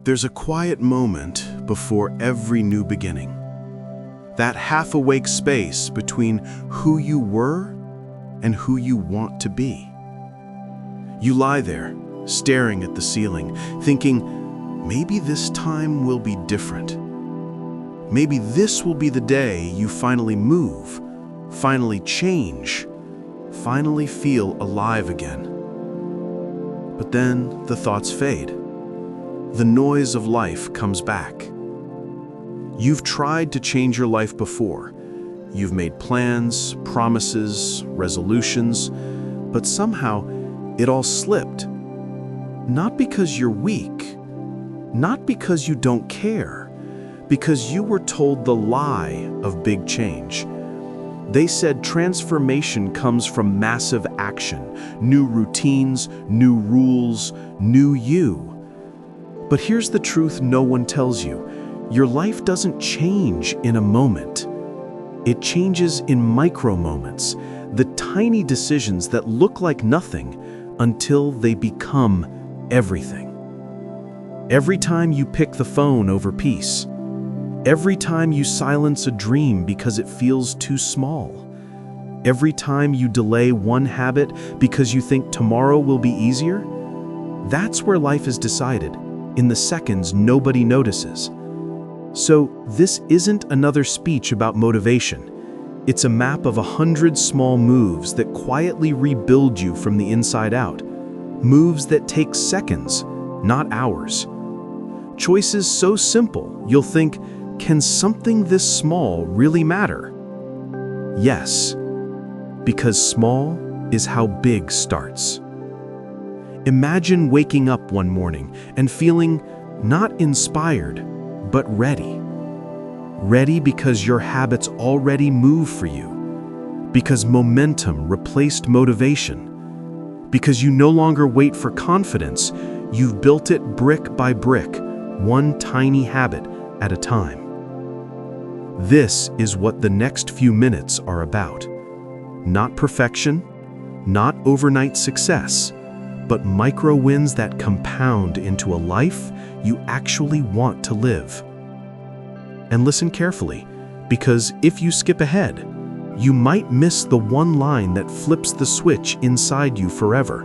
There's a quiet moment before every new beginning. That half-awake space between who you were and who you want to be. You lie there, staring at the ceiling, thinking, maybe this time will be different. Maybe this will be the day you finally move, finally change, finally feel alive again. But then the thoughts fade. The noise of life comes back. You've tried to change your life before. You've made plans, promises, resolutions, but somehow it all slipped. Not because you're weak, not because you don't care, because you were told the lie of big change. They said transformation comes from massive action, new routines, new rules, new you. But here's the truth no one tells you. Your life doesn't change in a moment. It changes in micro moments, the tiny decisions that look like nothing until they become everything. Every time you pick the phone over peace, every time you silence a dream because it feels too small, every time you delay one habit because you think tomorrow will be easier, that's where life is decided, in the seconds nobody notices. So this isn't another speech about motivation. It's a map of 100 small moves that quietly rebuild you from the inside out. Moves that take seconds, not hours. Choices so simple, you'll think, can something this small really matter? Yes, because small is how big starts. Imagine waking up one morning and feeling not inspired, but ready. Ready because your habits already move for you, because momentum replaced motivation, because you no longer wait for confidence, you've built it brick by brick, one tiny habit at a time. This is what the next few minutes are about. Not perfection, not overnight success, but micro wins that compound into a life you actually want to live. And listen carefully, because if you skip ahead, you might miss the one line that flips the switch inside you forever.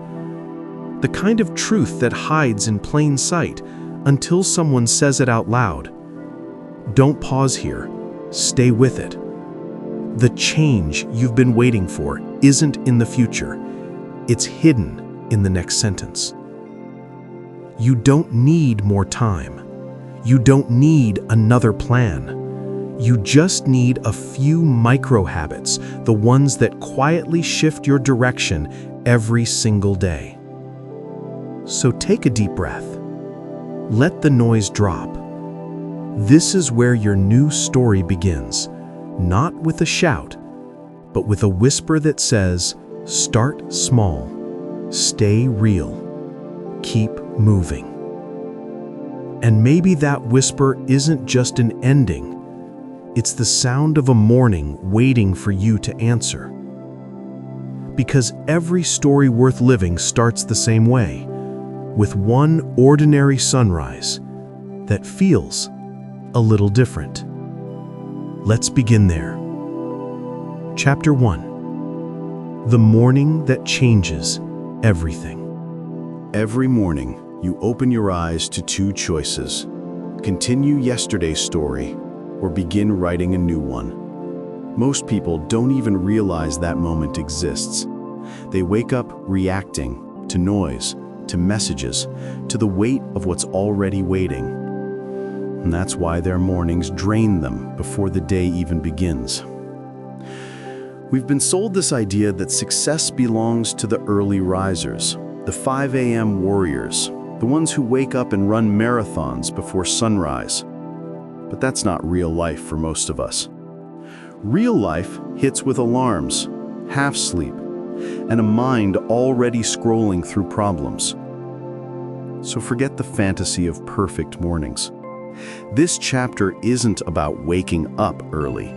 The kind of truth that hides in plain sight until someone says it out loud. Don't pause here, stay with it. The change you've been waiting for isn't in the future, it's hidden in the next sentence. You don't need more time. You don't need another plan. You just need a few micro habits, the ones that quietly shift your direction every single day. So take a deep breath. Let the noise drop. This is where your new story begins, not with a shout, but with a whisper that says, start small. Stay real. Keep moving. And maybe that whisper isn't just an ending. It's the sound of a morning waiting for you to answer. Because every story worth living starts the same way, with one ordinary sunrise that feels a little different. Let's begin there. Chapter 1. The morning that changes everything. Every morning, you open your eyes to two choices. Continue yesterday's story or begin writing a new one. Most people don't even realize that moment exists. They wake up reacting to noise, to messages, to the weight of what's already waiting. And that's why their mornings drain them before the day even begins. We've been sold this idea that success belongs to the early risers, the 5 a.m. warriors, the ones who wake up and run marathons before sunrise. But that's not real life for most of us. Real life hits with alarms, half sleep, and a mind already scrolling through problems. So forget the fantasy of perfect mornings. This chapter isn't about waking up early.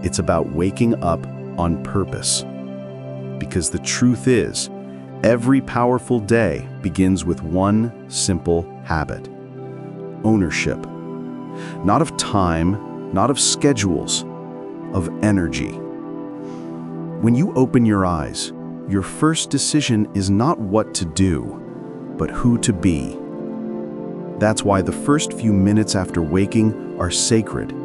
It's about waking up on purpose. Because the truth is, every powerful day begins with one simple habit. ownership. Not of time, not of schedules, of energy. When you open your eyes, your first decision is not what to do, but who to be. That's why the first few minutes after waking are sacred.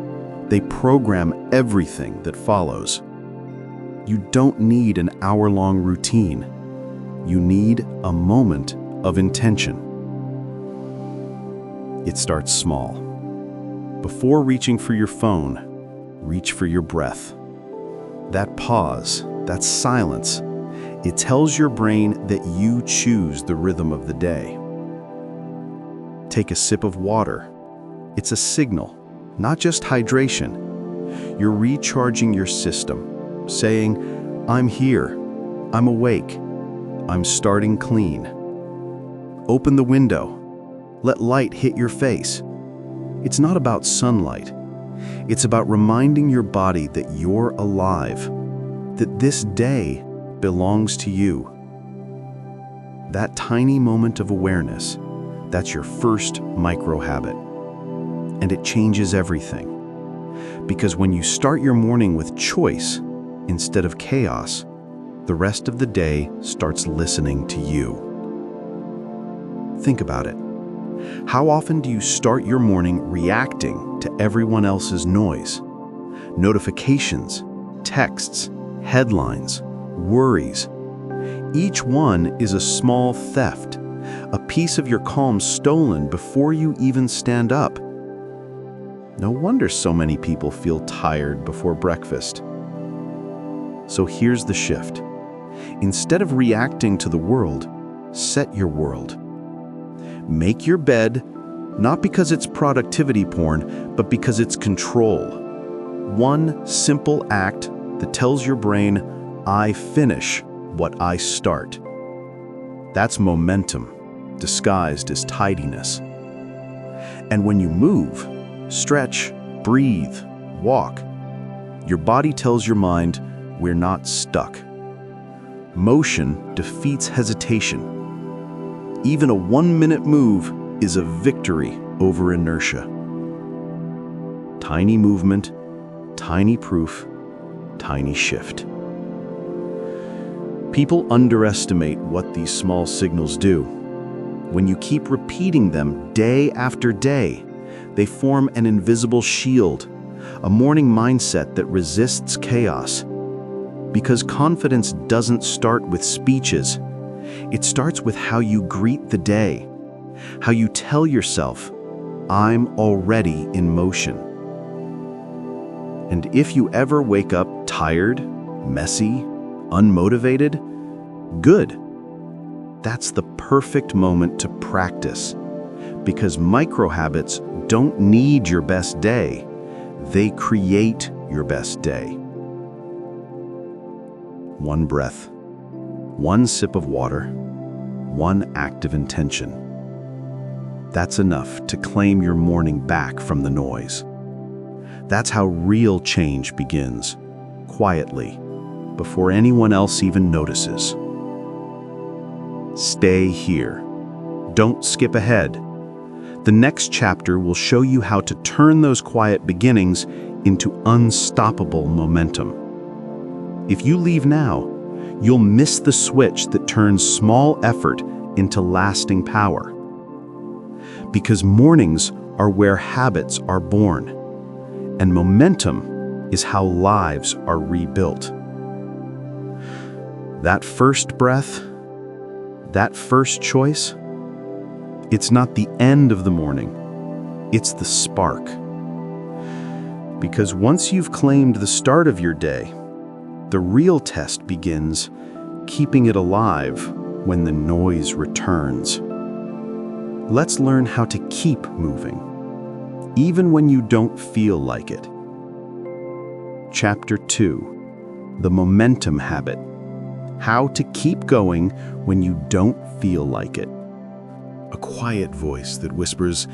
They program everything that follows. You don't need an hour-long routine. You need a moment of intention. It starts small. Before reaching for your phone, reach for your breath. That pause, that silence, it tells your brain that you choose the rhythm of the day. Take a sip of water. It's a signal, not just hydration. You're recharging your system, saying, I'm here, I'm awake, I'm starting clean. Open the window. Let light hit your face. It's not about sunlight. It's about reminding your body that you're alive, that this day belongs to you. That tiny moment of awareness, that's your first micro-habit. And it changes everything. Because when you start your morning with choice instead of chaos, the rest of the day starts listening to you. Think about it. How often do you start your morning reacting to everyone else's noise? Notifications, texts, headlines, worries. Each one is a small theft, a piece of your calm stolen before you even stand up. No wonder so many people feel tired before breakfast. So here's the shift. Instead of reacting to the world, set your world. Make your bed, not because it's productivity porn, but because it's control. One simple act that tells your brain, I finish what I start. That's momentum, disguised as tidiness. And when you move, stretch, breathe, walk, your body tells your mind, we're not stuck. Motion defeats hesitation. Even a 1-minute move is a victory over inertia. Tiny movement, tiny proof, tiny shift. People underestimate what these small signals do. When you keep repeating them day after day, they form an invisible shield, a morning mindset that resists chaos. Because confidence doesn't start with speeches. It starts with how you greet the day, how you tell yourself, I'm already in motion. And if you ever wake up tired, messy, unmotivated, good. That's the perfect moment to practice, because micro-habits don't need your best day. They create your best day. One breath, one sip of water, one act of intention. That's enough to claim your morning back from the noise. That's how real change begins, quietly, before anyone else even notices. Stay here. Don't skip ahead. The next chapter will show you how to turn those quiet beginnings into unstoppable momentum. If you leave now, you'll miss the switch that turns small effort into lasting power. Because mornings are where habits are born, and momentum is how lives are rebuilt. That first breath, that first choice, it's not the end of the morning, it's the spark. Because once you've claimed the start of your day, the real test begins, keeping it alive when the noise returns. Let's learn how to keep moving, even when you don't feel like it. Chapter 2, The Momentum Habit. How to keep going when you don't feel like it. A quiet voice that whispers,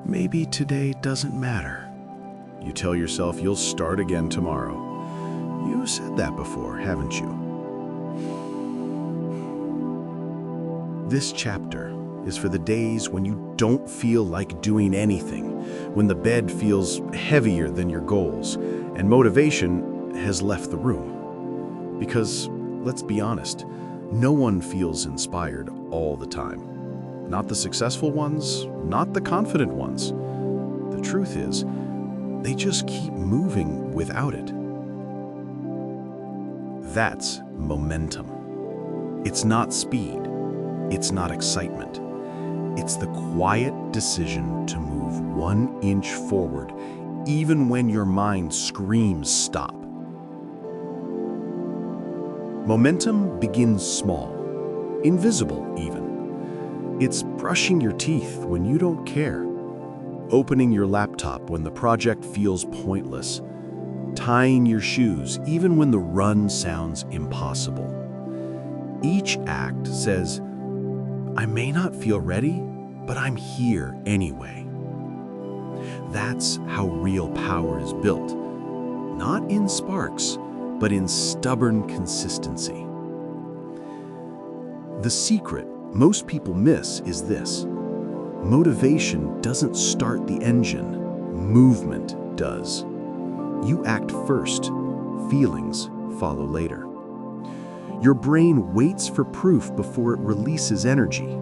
maybe today doesn't matter. You tell yourself you'll start again tomorrow. You said that before, haven't you? This chapter is for the days when you don't feel like doing anything, when the bed feels heavier than your goals, and motivation has left the room. Because, let's be honest, no one feels inspired all the time. Not the successful ones, not the confident ones. The truth is, they just keep moving without it. That's momentum. It's not speed. It's not excitement. It's the quiet decision to move 1 inch forward, even when your mind screams stop. Momentum begins small, invisible even. It's brushing your teeth when you don't care, opening your laptop when the project feels pointless, tying your shoes even when the run sounds impossible. Each act says, I may not feel ready, but I'm here anyway. That's how real power is built, not in sparks, but in stubborn consistency. The secret most people miss is this: motivation doesn't start the engine, movement does. You act first, feelings follow later. Your brain waits for proof before it releases energy.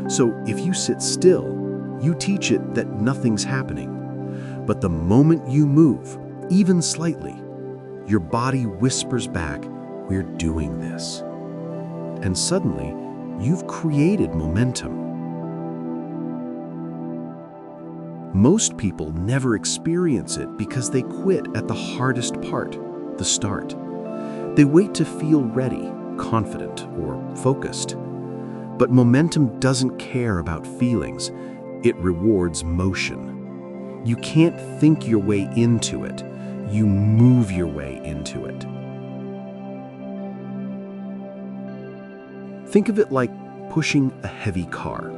So if you sit still, you teach it that nothing's happening. But the moment you move, even slightly, your body whispers back, we're doing this. And suddenly, you've created momentum. Most people never experience it because they quit at the hardest part, the start. They wait to feel ready, confident, or focused. But momentum doesn't care about feelings. It rewards motion. You can't think your way into it. You move your way into it. Think of it like pushing a heavy car.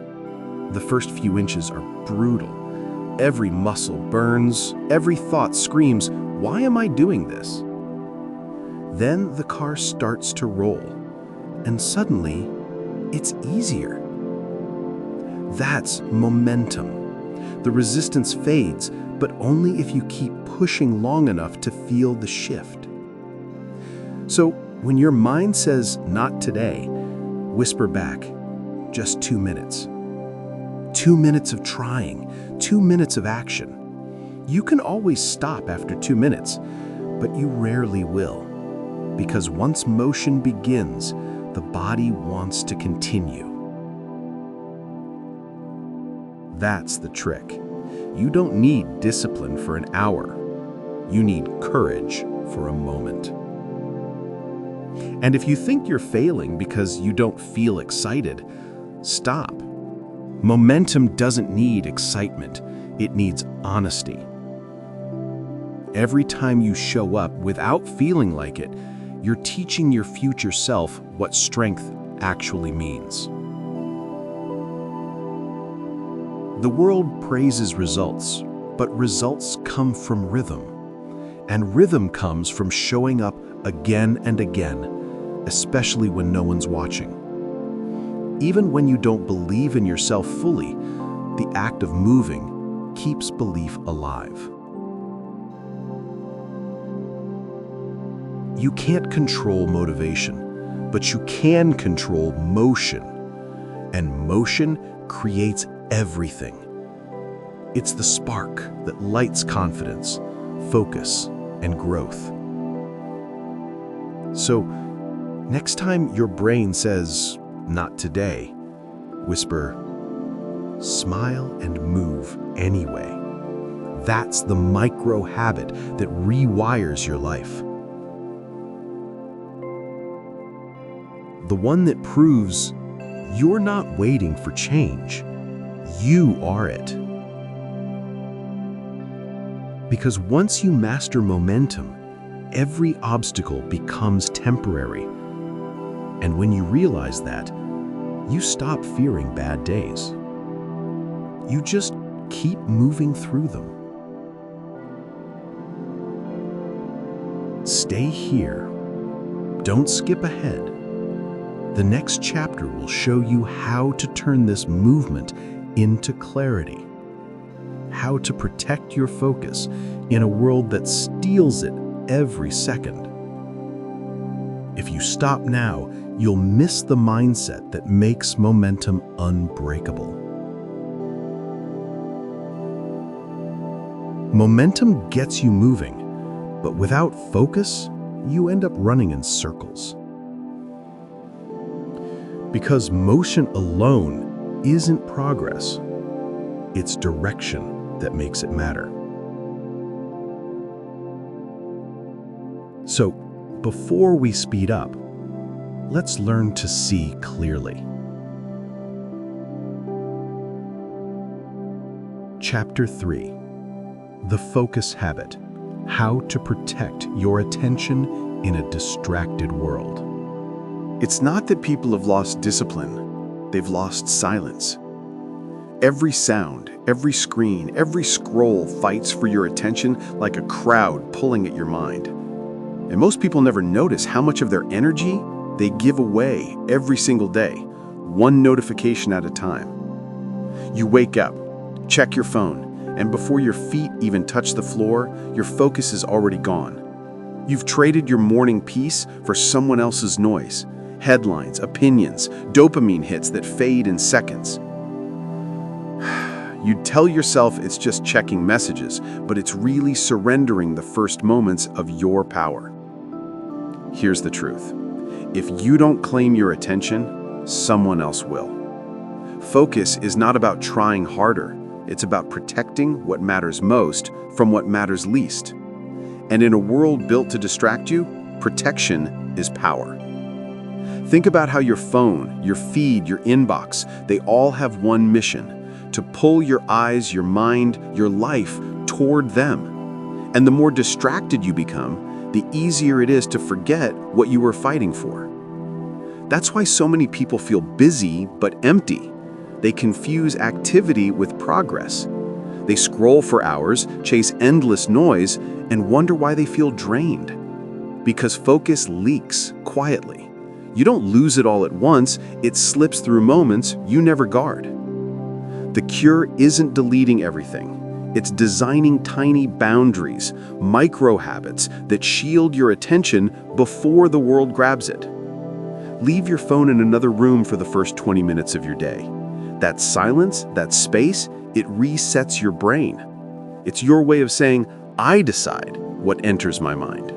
The first few inches are brutal. Every muscle burns, every thought screams, why am I doing this? Then the car starts to roll, and suddenly, it's easier. That's momentum. The resistance fades, but only if you keep pushing long enough to feel the shift. So when your mind says, not today, whisper back, just 2 minutes. 2 minutes of trying, 2 minutes of action. You can always stop after 2 minutes, but you rarely will. Because once motion begins, the body wants to continue. That's the trick. You don't need discipline for an hour. You need courage for a moment. And if you think you're failing because you don't feel excited, stop. Momentum doesn't need excitement. It needs honesty. Every time you show up without feeling like it, you're teaching your future self what strength actually means. The world praises results, but results come from rhythm. And rhythm comes from showing up again and again, especially when no one's watching. Even when you don't believe in yourself fully, the act of moving keeps belief alive. You can't control motivation, but you can control motion. And motion creates everything. It's the spark that lights confidence, focus, and growth. So, next time your brain says, not today, whisper, smile and move anyway. That's the micro habit that rewires your life. The one that proves you're not waiting for change. You are it. Because once you master momentum, every obstacle becomes temporary. And when you realize that, you stop fearing bad days. You just keep moving through them. Stay here. Don't skip ahead. The next chapter will show you how to turn this movement into clarity, how to protect your focus in a world that steals it every second. If you stop now, you'll miss the mindset that makes momentum unbreakable. Momentum gets you moving, but without focus, you end up running in circles. Because motion alone isn't progress, it's direction that makes it matter. So, before we speed up, let's learn to see clearly. Chapter 3: The Focus Habit: How to Protect Your Attention in a Distracted World. It's not that people have lost discipline, they've lost silence. Every sound, every screen, every scroll fights for your attention like a crowd pulling at your mind. And most people never notice how much of their energy they give away every single day, one notification at a time. You wake up, check your phone, and before your feet even touch the floor, your focus is already gone. You've traded your morning peace for someone else's noise. Headlines, opinions, dopamine hits that fade in seconds. You'd tell yourself it's just checking messages, but it's really surrendering the first moments of your power. Here's the truth. If you don't claim your attention, someone else will. Focus is not about trying harder. It's about protecting what matters most from what matters least. And in a world built to distract you, protection is power. Think about how your phone, your feed, your inbox, they all have one mission: to pull your eyes, your mind, your life toward them. And the more distracted you become, the easier it is to forget what you were fighting for. That's why so many people feel busy but empty. They confuse activity with progress. They scroll for hours, chase endless noise, and wonder why they feel drained. Because focus leaks quietly. You don't lose it all at once, it slips through moments you never guard. The cure isn't deleting everything. It's designing tiny boundaries, micro habits that shield your attention before the world grabs it. Leave your phone in another room for the first 20 minutes of your day. That silence, that space, it resets your brain. It's your way of saying, I decide what enters my mind.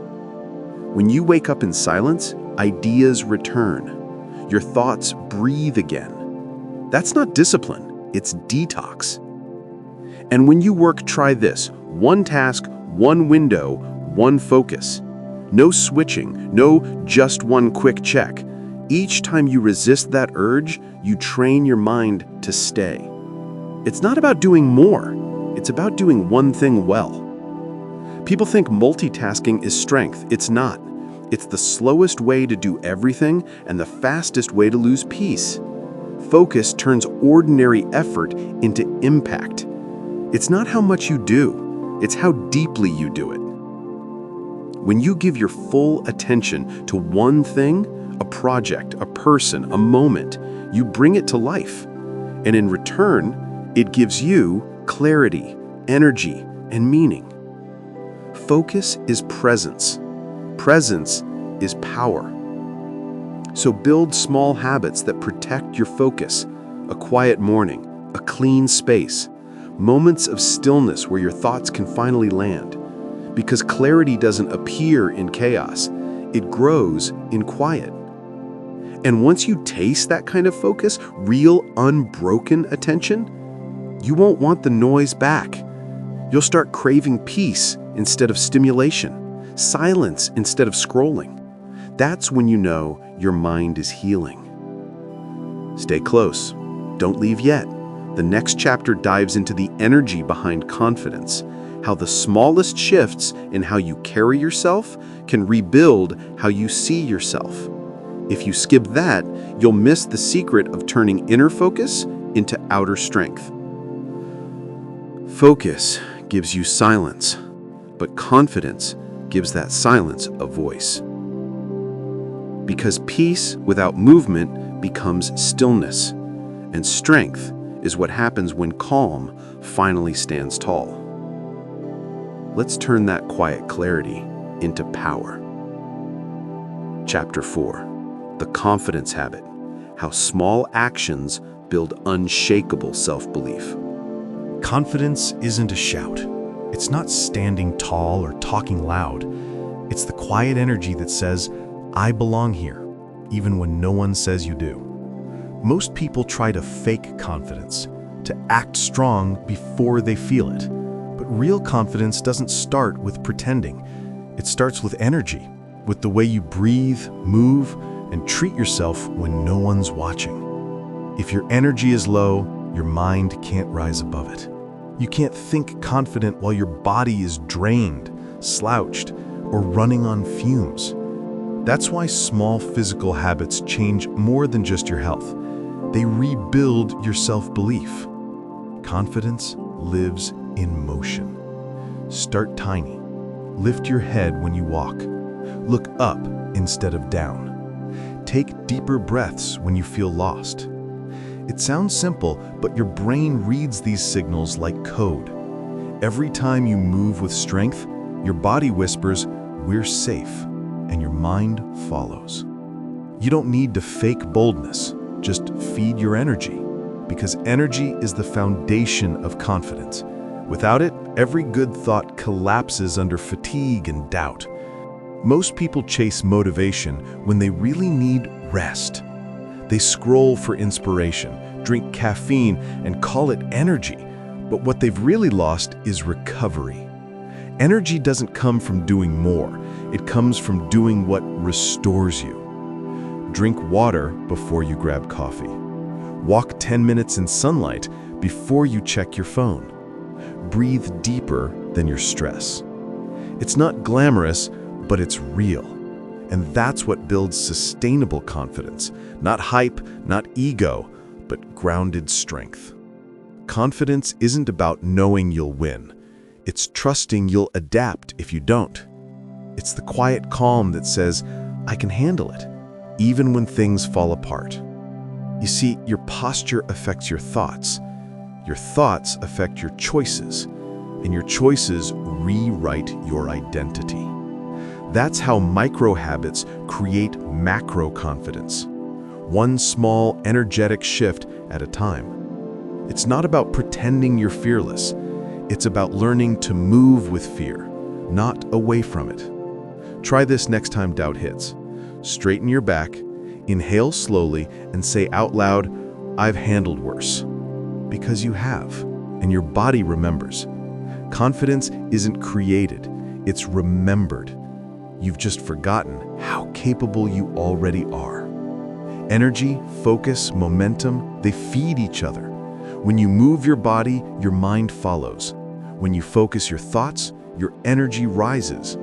When you wake up in silence, ideas return. Your thoughts breathe again. That's not discipline, it's detox. And when you work, try this: one task, one window, one focus. No switching, no just one quick check. Each time you resist that urge, you train your mind to stay. It's not about doing more, it's about doing one thing well. People think multitasking is strength. It's not. It's the slowest way to do everything and the fastest way to lose peace. Focus turns ordinary effort into impact. It's not how much you do, it's how deeply you do it. When you give your full attention to one thing, a project, a person, a moment, you bring it to life. And in return, it gives you clarity, energy, and meaning. Focus is presence. Presence is power. So build small habits that protect your focus: a quiet morning, a clean space, moments of stillness where your thoughts can finally land. Because clarity doesn't appear in chaos, it grows in quiet. And once you taste that kind of focus, real, unbroken attention, you won't want the noise back. You'll start craving peace instead of stimulation, silence instead of scrolling. That's when you know your mind is healing. Stay close. Don't leave yet. The next chapter dives into the energy behind confidence, how the smallest shifts in how you carry yourself can rebuild how you see yourself. If you skip that, you'll miss the secret of turning inner focus into outer strength. Focus gives you silence, but confidence gives that silence a voice. Because peace without movement becomes stillness, and strength is what happens when calm finally stands tall. Let's turn that quiet clarity into power. Chapter 4: The Confidence Habit: How Small Actions Build Unshakable Self-Belief. Confidence isn't a shout. It's not standing tall or talking loud. It's the quiet energy that says, I belong here, even when no one says you do. Most people try to fake confidence, to act strong before they feel it. But real confidence doesn't start with pretending. It starts with energy, with the way you breathe, move, and treat yourself when no one's watching. If your energy is low, your mind can't rise above it. You can't think confident while your body is drained, slouched, or running on fumes. That's why small physical habits change more than just your health. They rebuild your self-belief. Confidence lives in motion. Start tiny. Lift your head when you walk. Look up instead of down. Take deeper breaths when you feel lost. It sounds simple, but your brain reads these signals like code. Every time you move with strength, your body whispers, "We're safe," and your mind follows. You don't need to fake boldness, just feed your energy, because energy is the foundation of confidence. Without it, every good thought collapses under fatigue and doubt. Most people chase motivation when they really need rest. They scroll for inspiration, drink caffeine, and call it energy. But what they've really lost is recovery. Energy doesn't come from doing more. It comes from doing what restores you. Drink water before you grab coffee. Walk 10 minutes in sunlight before you check your phone. Breathe deeper than your stress. It's not glamorous, but it's real. And that's what builds sustainable confidence. Not hype, not ego, but grounded strength. Confidence isn't about knowing you'll win. It's trusting you'll adapt if you don't. It's the quiet calm that says, I can handle it, even when things fall apart. You see, your posture affects your thoughts affect your choices, and your choices rewrite your identity. That's how micro habits create macro confidence. One small, energetic shift at a time. It's not about pretending you're fearless. It's about learning to move with fear, not away from it. Try this next time doubt hits. Straighten your back, inhale slowly, and say out loud, I've handled worse. Because you have, and your body remembers. Confidence isn't created, it's remembered. You've just forgotten how capable you already are. Energy, focus, momentum, they feed each other. When you move your body, your mind follows. When you focus your thoughts, your energy rises.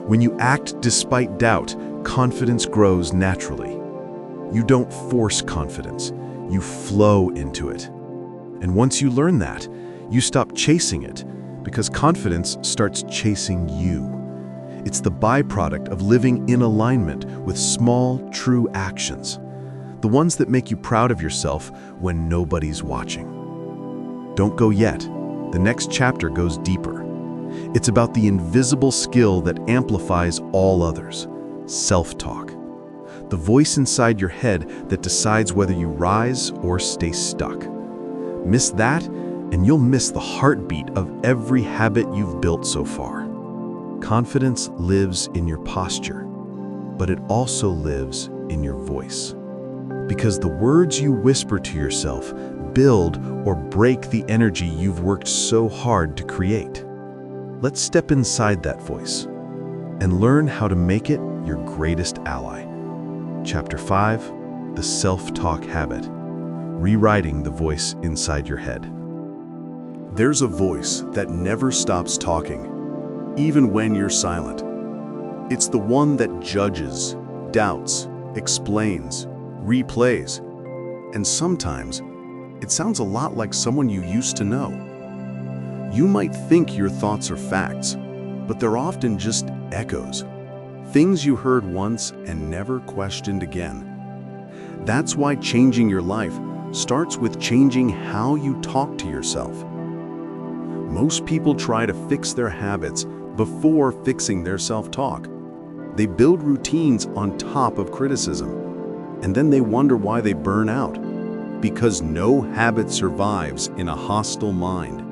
When you act despite doubt, confidence grows naturally. You don't force confidence, you flow into it. And once you learn that, you stop chasing it, because confidence starts chasing you. It's the byproduct of living in alignment with small, true actions. The ones that make you proud of yourself when nobody's watching. Don't go yet. The next chapter goes deeper. It's about the invisible skill that amplifies all others, self-talk. The voice inside your head that decides whether you rise or stay stuck. Miss that, and you'll miss the heartbeat of every habit you've built so far. Confidence lives in your posture, but it also lives in your voice. Because the words you whisper to yourself build or break the energy you've worked so hard to create. Let's step inside that voice and learn how to make it your greatest ally. Chapter 5: The Self-Talk Habit. Rewriting the voice inside your head. There's a voice that never stops talking, even when you're silent. It's the one that judges, doubts, explains, replays, and sometimes it sounds a lot like someone you used to know. You might think your thoughts are facts, but they're often just echoes, things you heard once and never questioned again. That's why changing your life starts with changing how you talk to yourself. Most people try to fix their habits before fixing their self-talk. They build routines on top of criticism, and then they wonder why they burn out. Because no habit survives in a hostile mind.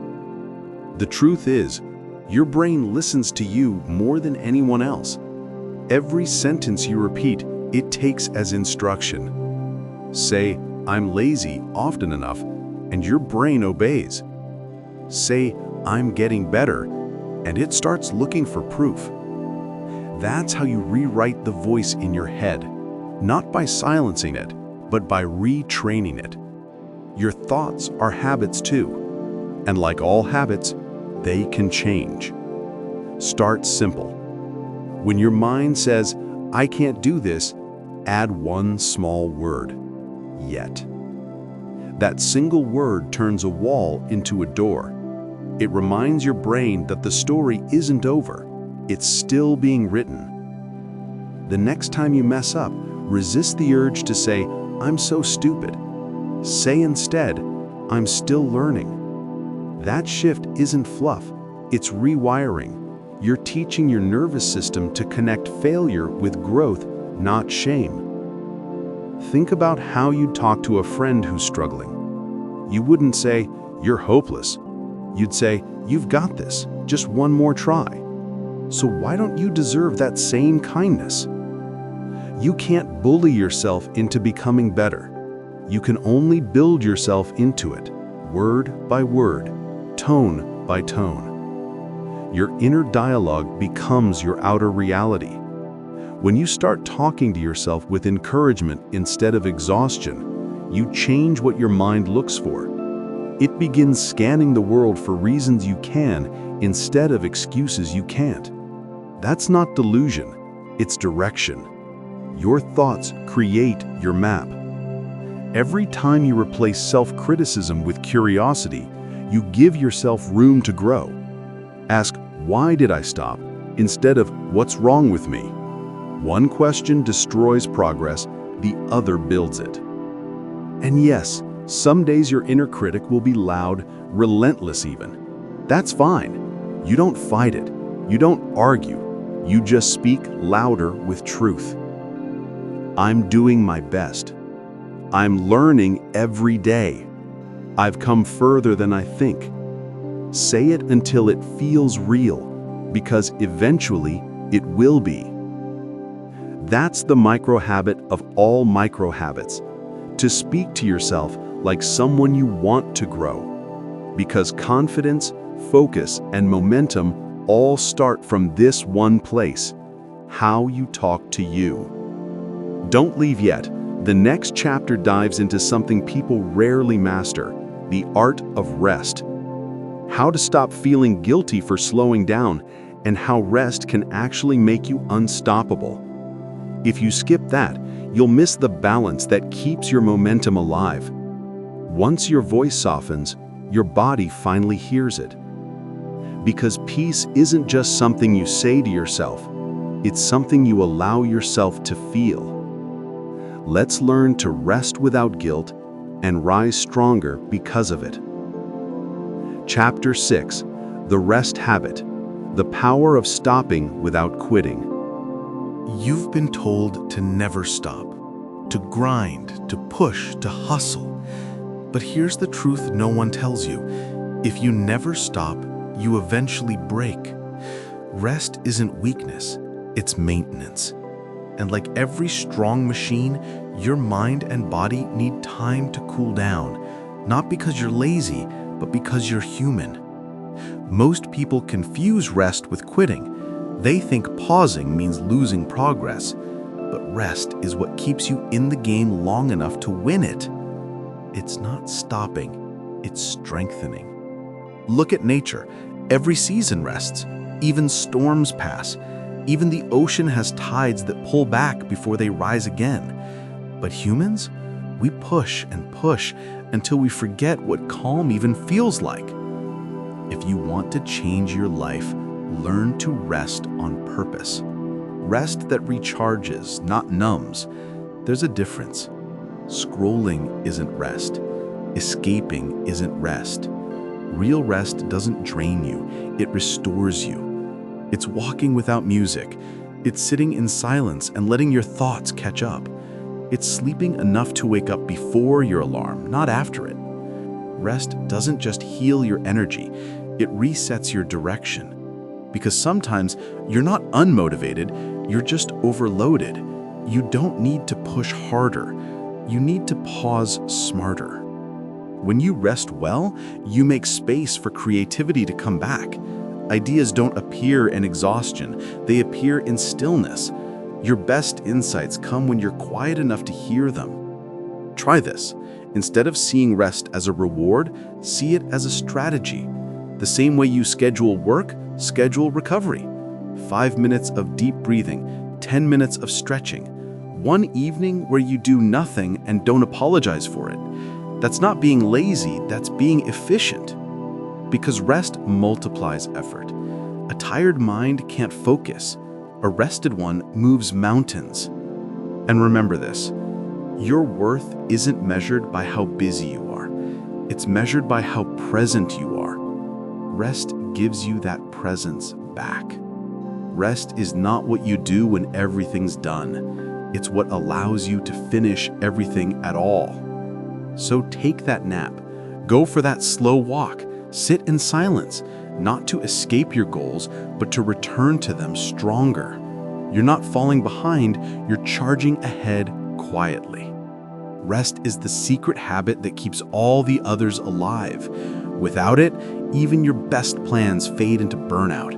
The truth is, your brain listens to you more than anyone else. Every sentence you repeat, it takes as instruction. Say, "I'm lazy" often enough, and your brain obeys. Say, "I'm getting better," and it starts looking for proof. That's how you rewrite the voice in your head, not by silencing it, but by retraining it. Your thoughts are habits too, and like all habits, they can change. Start simple. When your mind says, "I can't do this," add one small word, "yet." That single word turns a wall into a door. It reminds your brain that the story isn't over, it's still being written. The next time you mess up, resist the urge to say, "I'm so stupid." Say instead, "I'm still learning." That shift isn't fluff, it's rewiring. You're teaching your nervous system to connect failure with growth, not shame. Think about how you'd talk to a friend who's struggling. You wouldn't say, "You're hopeless." You'd say, "You've got this, just one more try." So why don't you deserve that same kindness? You can't bully yourself into becoming better. You can only build yourself into it, word by word, tone by tone. Your inner dialogue becomes your outer reality. When you start talking to yourself with encouragement instead of exhaustion, you change what your mind looks for. It begins scanning the world for reasons you can instead of excuses you can't. That's not delusion, it's direction. Your thoughts create your map. Every time you replace self-criticism with curiosity, you give yourself room to grow. Ask, "Why did I stop?" instead of "What's wrong with me?" One question destroys progress, the other builds it. And yes, some days your inner critic will be loud, relentless even. That's fine. You don't fight it. You don't argue. You just speak louder with truth. I'm doing my best. I'm learning every day. I've come further than I think. Say it until it feels real, because eventually it will be. That's the micro-habit of all micro-habits, to speak to yourself like someone you want to grow. Because confidence, focus, and momentum all start from this one place: how you talk to you. Don't leave yet. The next chapter dives into something people rarely master: the art of rest. How to stop feeling guilty for slowing down, and how rest can actually make you unstoppable. If you skip that, you'll miss the balance that keeps your momentum alive. Once your voice softens, your body finally hears it. Because peace isn't just something you say to yourself, it's something you allow yourself to feel. Let's learn to rest without guilt and rise stronger because of it. Chapter 6: The Rest Habit. The Power of Stopping Without Quitting. You've been told to never stop, to grind, to push, to hustle. But here's the truth no one tells you. If you never stop, you eventually break. Rest isn't weakness, it's maintenance. And like every strong machine, your mind and body need time to cool down, not because you're lazy, but because you're human. Most people confuse rest with quitting. They think pausing means losing progress, but rest is what keeps you in the game long enough to win it. It's not stopping, it's strengthening. Look at nature. Every season rests. Even storms pass. Even the ocean has tides that pull back before they rise again. But humans, we push and push until we forget what calm even feels like. If you want to change your life, learn to rest on purpose. Rest that recharges, not numbs. There's a difference. Scrolling isn't rest. Escaping isn't rest. Real rest doesn't drain you, it restores you. It's walking without music. It's sitting in silence and letting your thoughts catch up. It's sleeping enough to wake up before your alarm, not after it. Rest doesn't just heal your energy, it resets your direction. Because sometimes you're not unmotivated, you're just overloaded. You don't need to push harder. You need to pause smarter. When you rest well, you make space for creativity to come back. Ideas don't appear in exhaustion, they appear in stillness. Your best insights come when you're quiet enough to hear them. Try this. Instead of seeing rest as a reward, see it as a strategy. The same way you schedule work, schedule recovery. 5 minutes of deep breathing, 10 minutes of stretching. One evening where you do nothing and don't apologize for it. That's not being lazy, that's being efficient. Because rest multiplies effort. A tired mind can't focus. A rested one moves mountains. And remember this, your worth isn't measured by how busy you are. It's measured by how present you are. Rest gives you that presence back. Rest is not what you do when everything's done. It's what allows you to finish everything at all. So take that nap. Go for that slow walk. Sit in silence, not to escape your goals, but to return to them stronger. You're not falling behind, you're charging ahead quietly. Rest is the secret habit that keeps all the others alive. Without it, even your best plans fade into burnout.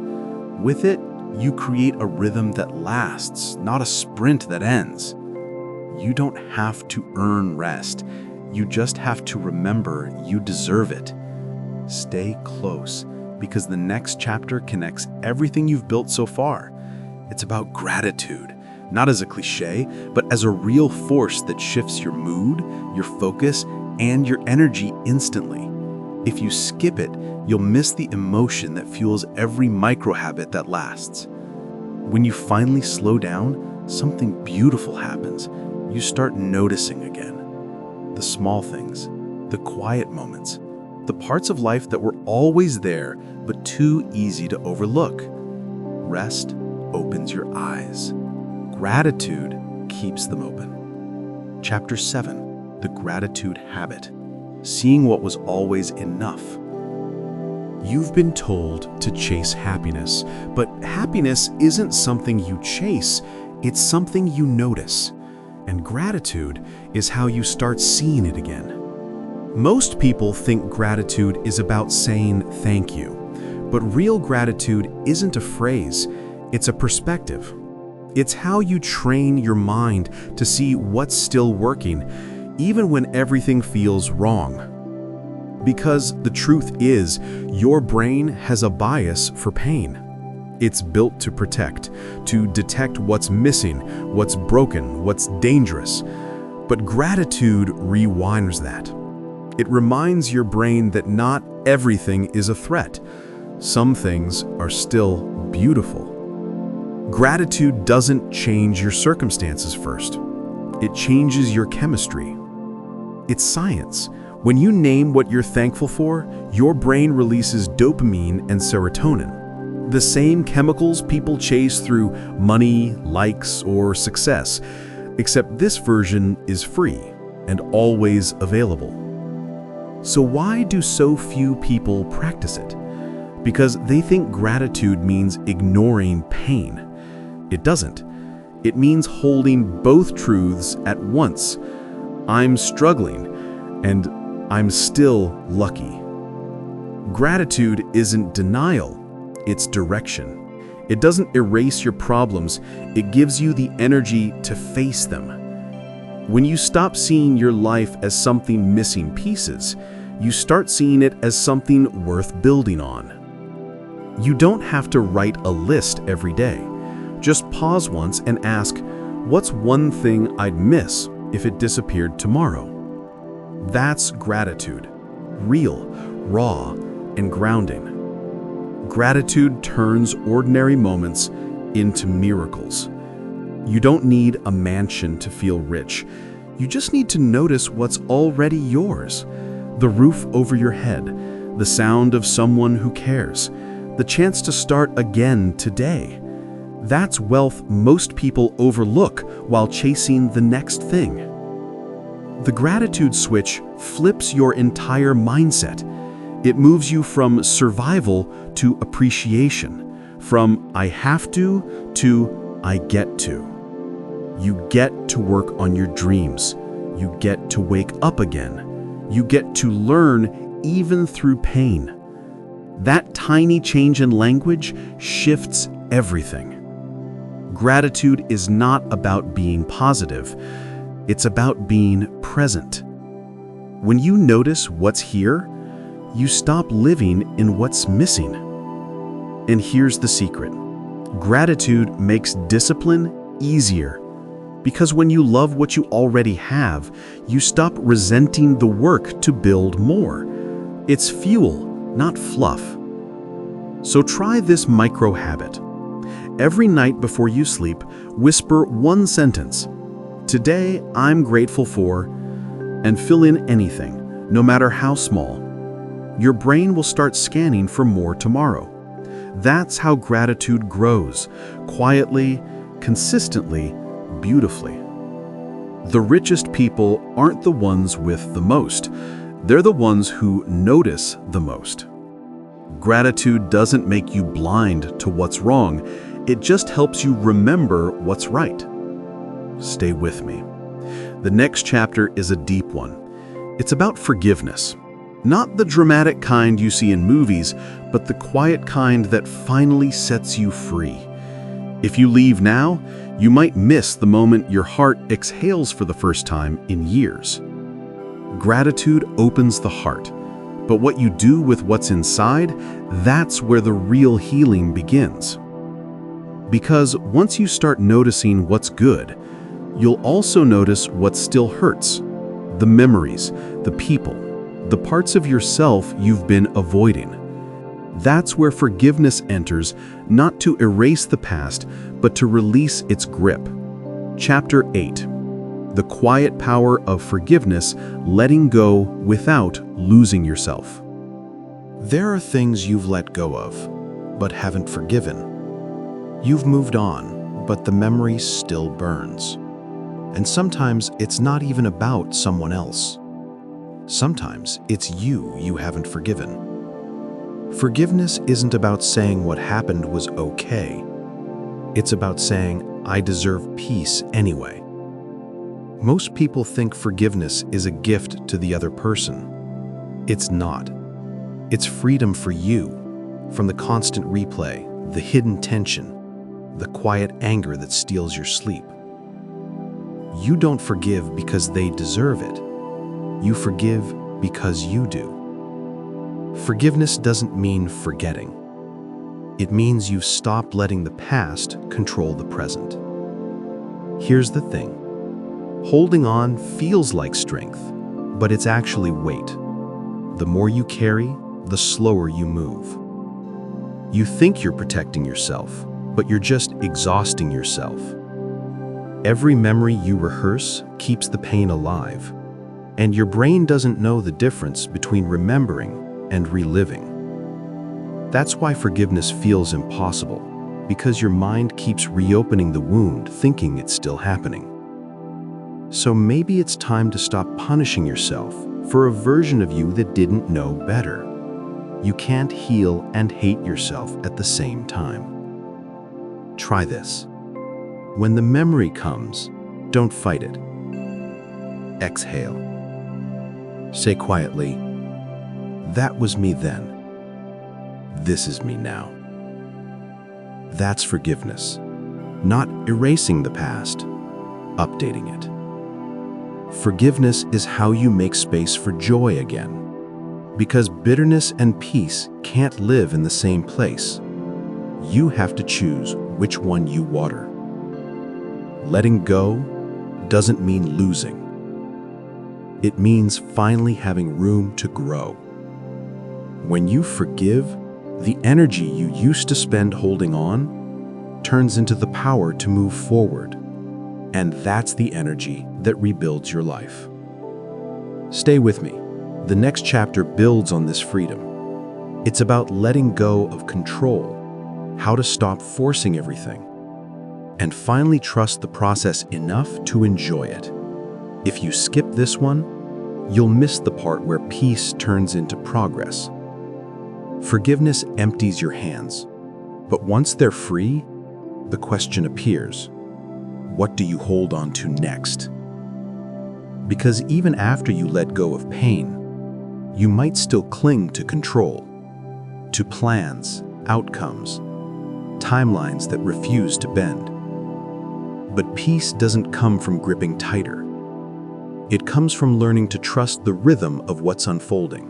With it, you create a rhythm that lasts, not a sprint that ends. You don't have to earn rest. You just have to remember you deserve it. Stay close, because the next chapter connects everything you've built so far. It's about gratitude, not as a cliche, but as a real force that shifts your mood, your focus, and your energy instantly. If you skip it, you'll miss the emotion that fuels every micro-habit that lasts. When you finally slow down, something beautiful happens. You start noticing again. The small things, the quiet moments, the parts of life that were always there but too easy to overlook. Rest opens your eyes. Gratitude keeps them open. Chapter 7, The Gratitude Habit. Seeing what was always enough. You've been told to chase happiness, but happiness isn't something you chase, it's something you notice. And gratitude is how you start seeing it again. Most people think gratitude is about saying thank you, but real gratitude isn't a phrase, it's a perspective. It's how you train your mind to see what's still working, even when everything feels wrong. Because the truth is, your brain has a bias for pain. It's built to protect, to detect what's missing, what's broken, what's dangerous. But gratitude rewires that. It reminds your brain that not everything is a threat. Some things are still beautiful. Gratitude doesn't change your circumstances first. It changes your chemistry. It's science. When you name what you're thankful for, your brain releases dopamine and serotonin. The same chemicals people chase through money, likes, or success, except this version is free and always available. So why do so few people practice it? Because they think gratitude means ignoring pain. It doesn't. It means holding both truths at once. I'm struggling, and I'm still lucky. Gratitude isn't denial, it's direction. It doesn't erase your problems, it gives you the energy to face them. When you stop seeing your life as something missing pieces, you start seeing it as something worth building on. You don't have to write a list every day. Just pause once and ask, what's one thing I'd miss if it disappeared tomorrow? That's gratitude. Real, raw, and grounding. Gratitude turns ordinary moments into miracles. You don't need a mansion to feel rich. You just need to notice what's already yours. The roof over your head, the sound of someone who cares, the chance to start again today. That's wealth most people overlook while chasing the next thing. The gratitude switch flips your entire mindset. It moves you from survival to appreciation, from I have to I get to. You get to work on your dreams. You get to wake up again. You get to learn even through pain. That tiny change in language shifts everything. Gratitude is not about being positive. It's about being present. When you notice what's here, you stop living in what's missing. And here's the secret. Gratitude makes discipline easier. Because when you love what you already have, you stop resenting the work to build more. It's fuel, not fluff. So try this micro habit. Every night before you sleep, whisper one sentence. Today, I'm grateful for, and fill in anything, no matter how small. Your brain will start scanning for more tomorrow. That's how gratitude grows, quietly, consistently, beautifully. The richest people aren't the ones with the most. They're the ones who notice the most. Gratitude doesn't make you blind to what's wrong. It just helps you remember what's right. Stay with me. The next chapter is a deep one. It's about forgiveness. Not the dramatic kind you see in movies, but the quiet kind that finally sets you free. If you leave now, you might miss the moment your heart exhales for the first time in years. Gratitude opens the heart, but what you do with what's inside, that's where the real healing begins. Because once you start noticing what's good, you'll also notice what still hurts. The memories, the people, the parts of yourself you've been avoiding. That's where forgiveness enters, not to erase the past, but to release its grip. Chapter 8. The quiet power of forgiveness, letting go without losing yourself. There are things you've let go of, but haven't forgiven. You've moved on, but the memory still burns. And sometimes it's not even about someone else. Sometimes it's you haven't forgiven. Forgiveness isn't about saying what happened was okay. It's about saying, I deserve peace anyway. Most people think forgiveness is a gift to the other person. It's not. It's freedom for you from the constant replay, the hidden tension, the quiet anger that steals your sleep. You don't forgive because they deserve it. You forgive because you do. Forgiveness doesn't mean forgetting. It means you've stopped letting the past control the present. Here's the thing. Holding on feels like strength, but it's actually weight. The more you carry, the slower you move. You think you're protecting yourself, but you're just exhausting yourself. Every memory you rehearse keeps the pain alive, and your brain doesn't know the difference between remembering and reliving. That's why forgiveness feels impossible, because your mind keeps reopening the wound, thinking it's still happening. So maybe it's time to stop punishing yourself for a version of you that didn't know better. You can't heal and hate yourself at the same time. Try this. When the memory comes, don't fight it. Exhale. Say quietly, that was me then. This is me now. That's forgiveness. Not erasing the past, updating it. Forgiveness is how you make space for joy again. Because bitterness and peace can't live in the same place. You have to choose which one you water. Letting go doesn't mean losing. It means finally having room to grow. When you forgive, the energy you used to spend holding on turns into the power to move forward, And that's the energy that rebuilds your life. Stay with me. The next chapter builds on this freedom. It's about letting go of control, how to stop forcing everything, and finally trust the process enough to enjoy it. If you skip this one, you'll miss the part where peace turns into progress. Forgiveness empties your hands, but once they're free, the question appears, what do you hold on to next? Because even after you let go of pain, you might still cling to control, to plans, outcomes, timelines that refuse to bend. But peace doesn't come from gripping tighter. It comes from learning to trust the rhythm of what's unfolding.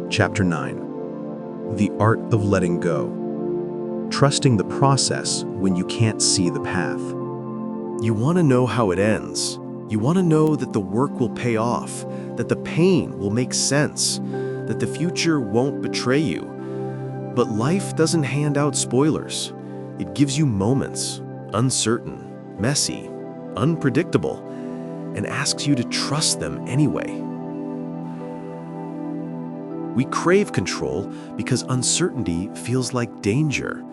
Chapter 9. The Art of Letting Go. Trusting the process when you can't see the path. You want to know how it ends. You want to know that the work will pay off, that the pain will make sense, that the future won't betray you. But life doesn't hand out spoilers. It gives you moments, uncertain, messy, unpredictable, and asks you to trust them anyway. We crave control because uncertainty feels like danger.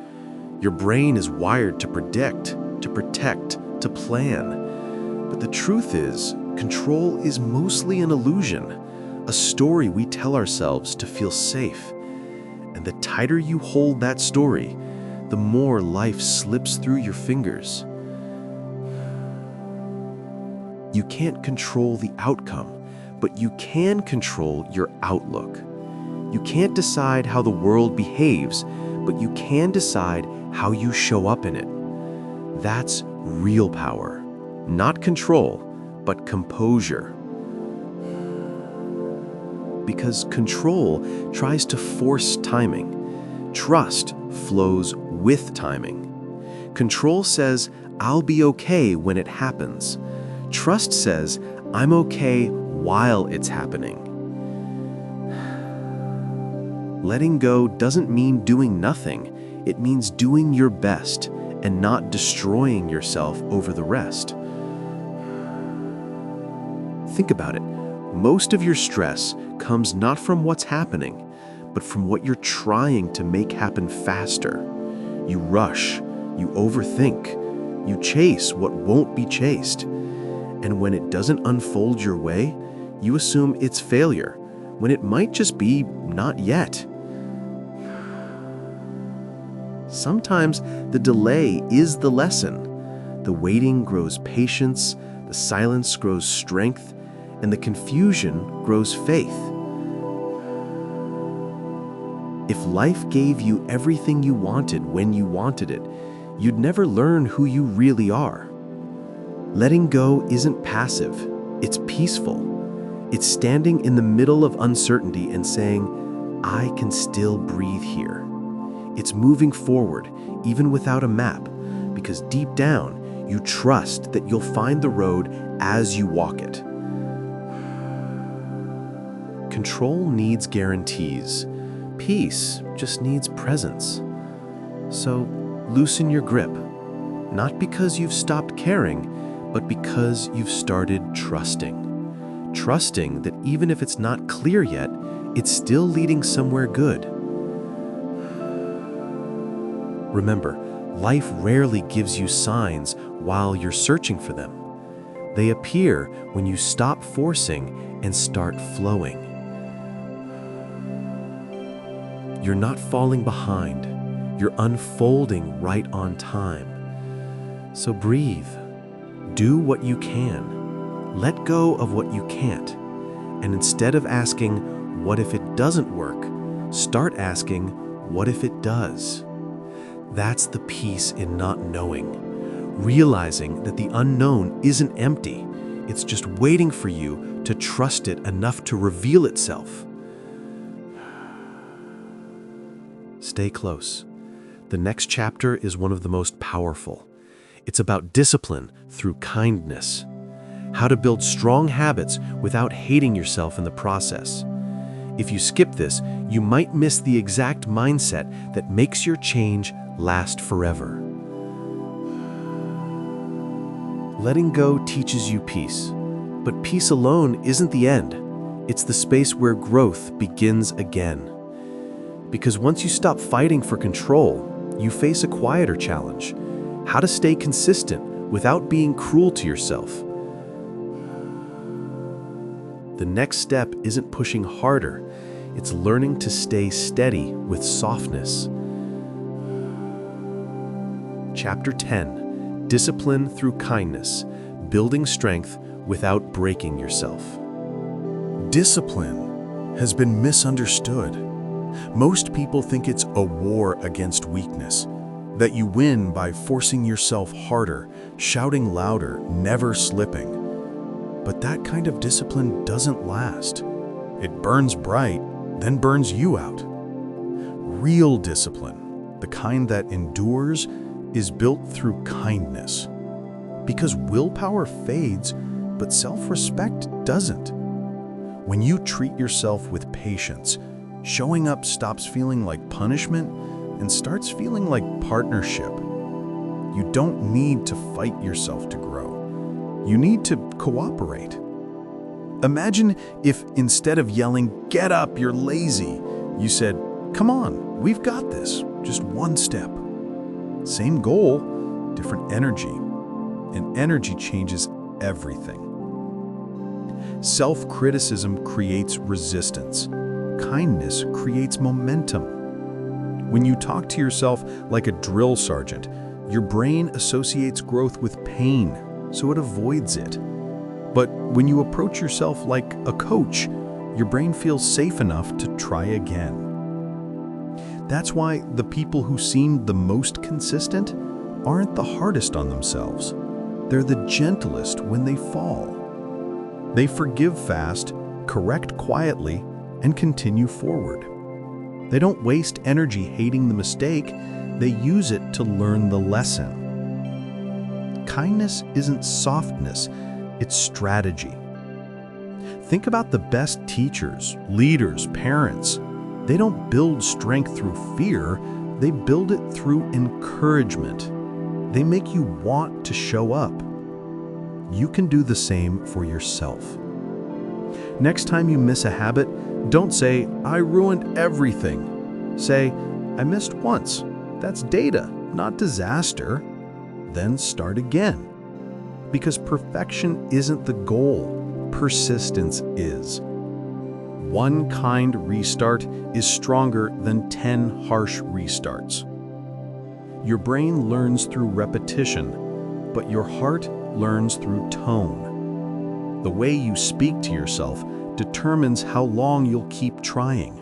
Your brain is wired to predict, to protect, to plan. But the truth is, control is mostly an illusion, a story we tell ourselves to feel safe. And the tighter you hold that story, the more life slips through your fingers. You can't control the outcome, but you can control your outlook. You can't decide how the world behaves, but you can decide how you show up in it. That's real power. Not control, but composure. Because control tries to force timing. Trust flows with timing. Control says, I'll be okay when it happens. Trust says, I'm okay while it's happening. Letting go doesn't mean doing nothing. It means doing your best and not destroying yourself over the rest. Think about it. Most of your stress comes not from what's happening, but from what you're trying to make happen faster. You rush, you overthink, you chase what won't be chased. And when it doesn't unfold your way, you assume it's failure, when it might just be not yet. Sometimes the delay is the lesson. The waiting grows patience, the silence grows strength, and the confusion grows faith. If life gave you everything you wanted when you wanted it, you'd never learn who you really are. Letting go isn't passive, it's peaceful. It's standing in the middle of uncertainty and saying, I can still breathe here. It's moving forward, even without a map, because deep down, you trust that you'll find the road as you walk it. Control needs guarantees. Peace just needs presence. So loosen your grip, not because you've stopped caring, but because you've started trusting. Trusting that even if it's not clear yet, it's still leading somewhere good. Remember, life rarely gives you signs while you're searching for them. They appear when you stop forcing and start flowing. You're not falling behind. You're unfolding right on time. So breathe. Do what you can. Let go of what you can't. And instead of asking, what if it doesn't work? Start asking, what if it does? That's the peace in not knowing. Realizing that the unknown isn't empty. It's just waiting for you to trust it enough to reveal itself. Stay close. The next chapter is one of the most powerful. It's about discipline through kindness. How to build strong habits without hating yourself in the process. If you skip this, you might miss the exact mindset that makes your change last forever. Letting go teaches you peace, but peace alone isn't the end. It's the space where growth begins again. Because once you stop fighting for control, you face a quieter challenge: how to stay consistent without being cruel to yourself. The next step isn't pushing harder, it's learning to stay steady with softness. Chapter 10: Discipline through kindness, building strength without breaking yourself. Discipline has been misunderstood. Most people think it's a war against weakness, that you win by forcing yourself harder, shouting louder, never slipping. But that kind of discipline doesn't last. It burns bright, then burns you out. Real discipline, the kind that endures, is built through kindness. Because willpower fades, but self-respect doesn't. When you treat yourself with patience, showing up stops feeling like punishment and starts feeling like partnership. You don't need to fight yourself to grow. You need to cooperate. Imagine if instead of yelling, "Get up, you're lazy," you said, "Come on, we've got this, just one step." Same goal, different energy. And energy changes everything. Self-criticism creates resistance. Kindness creates momentum. When you talk to yourself like a drill sergeant, your brain associates growth with pain, so it avoids it. But when you approach yourself like a coach, your brain feels safe enough to try again. That's why the people who seem the most consistent aren't the hardest on themselves. They're the gentlest when they fall. They forgive fast, correct quietly, and continue forward. They don't waste energy hating the mistake, they use it to learn the lesson. Kindness isn't softness, it's strategy. Think about the best teachers, leaders, parents. They don't build strength through fear, they build it through encouragement. They make you want to show up. You can do the same for yourself. Next time you miss a habit, don't say, "I ruined everything." Say, "I missed once. That's data, not disaster." Then start again. Because perfection isn't the goal, persistence is. One kind restart is stronger than 10 harsh restarts. Your brain learns through repetition, but your heart learns through tone. The way you speak to yourself determines how long you'll keep trying.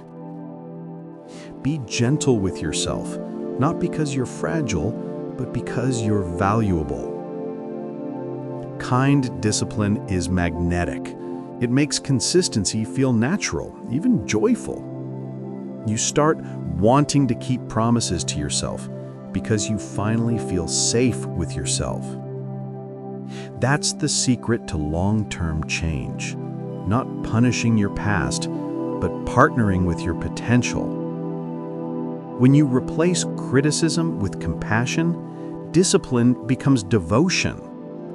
Be gentle with yourself, not because you're fragile, but because you're valuable. Kind discipline is magnetic. It makes consistency feel natural, even joyful. You start wanting to keep promises to yourself because you finally feel safe with yourself. That's the secret to long-term change. Not punishing your past, but partnering with your potential. When you replace criticism with compassion, discipline becomes devotion.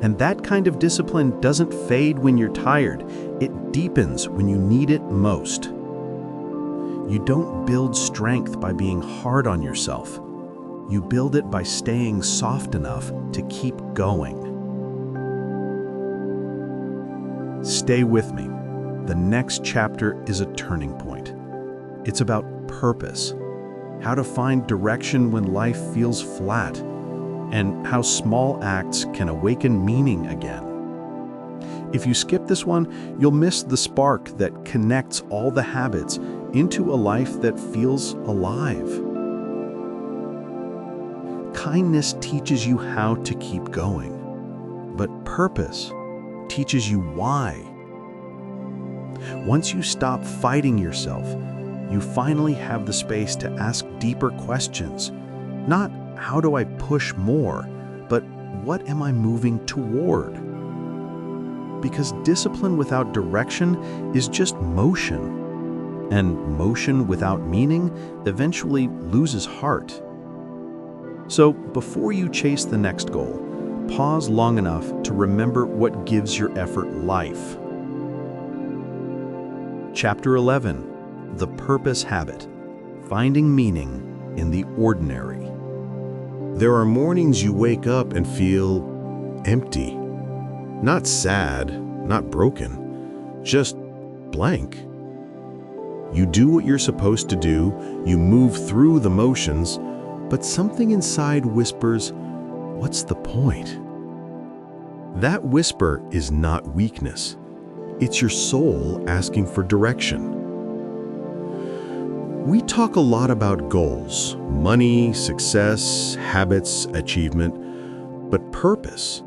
And that kind of discipline doesn't fade when you're tired. It deepens when you need it most. You don't build strength by being hard on yourself. You build it by staying soft enough to keep going. Stay with me. The next chapter is a turning point. It's about purpose, how to find direction when life feels flat, and how small acts can awaken meaning again. If you skip this one, you'll miss the spark that connects all the habits into a life that feels alive. Kindness teaches you how to keep going, but purpose teaches you why. Once you stop fighting yourself, you finally have the space to ask deeper questions. Not, how do I push more, but what am I moving toward? Because discipline without direction is just motion, and motion without meaning eventually loses heart. So before you chase the next goal, Pause long enough to remember what gives your effort life. Chapter 11. The Purpose Habit. Finding meaning in the ordinary. There are mornings you wake up and feel empty. Not sad, not broken, just blank. You do what you're supposed to do, you move through the motions, but something inside whispers, "What's the point?" That whisper is not weakness. It's your soul asking for direction. We talk a lot about goals, money, success, habits, achievement, but purpose,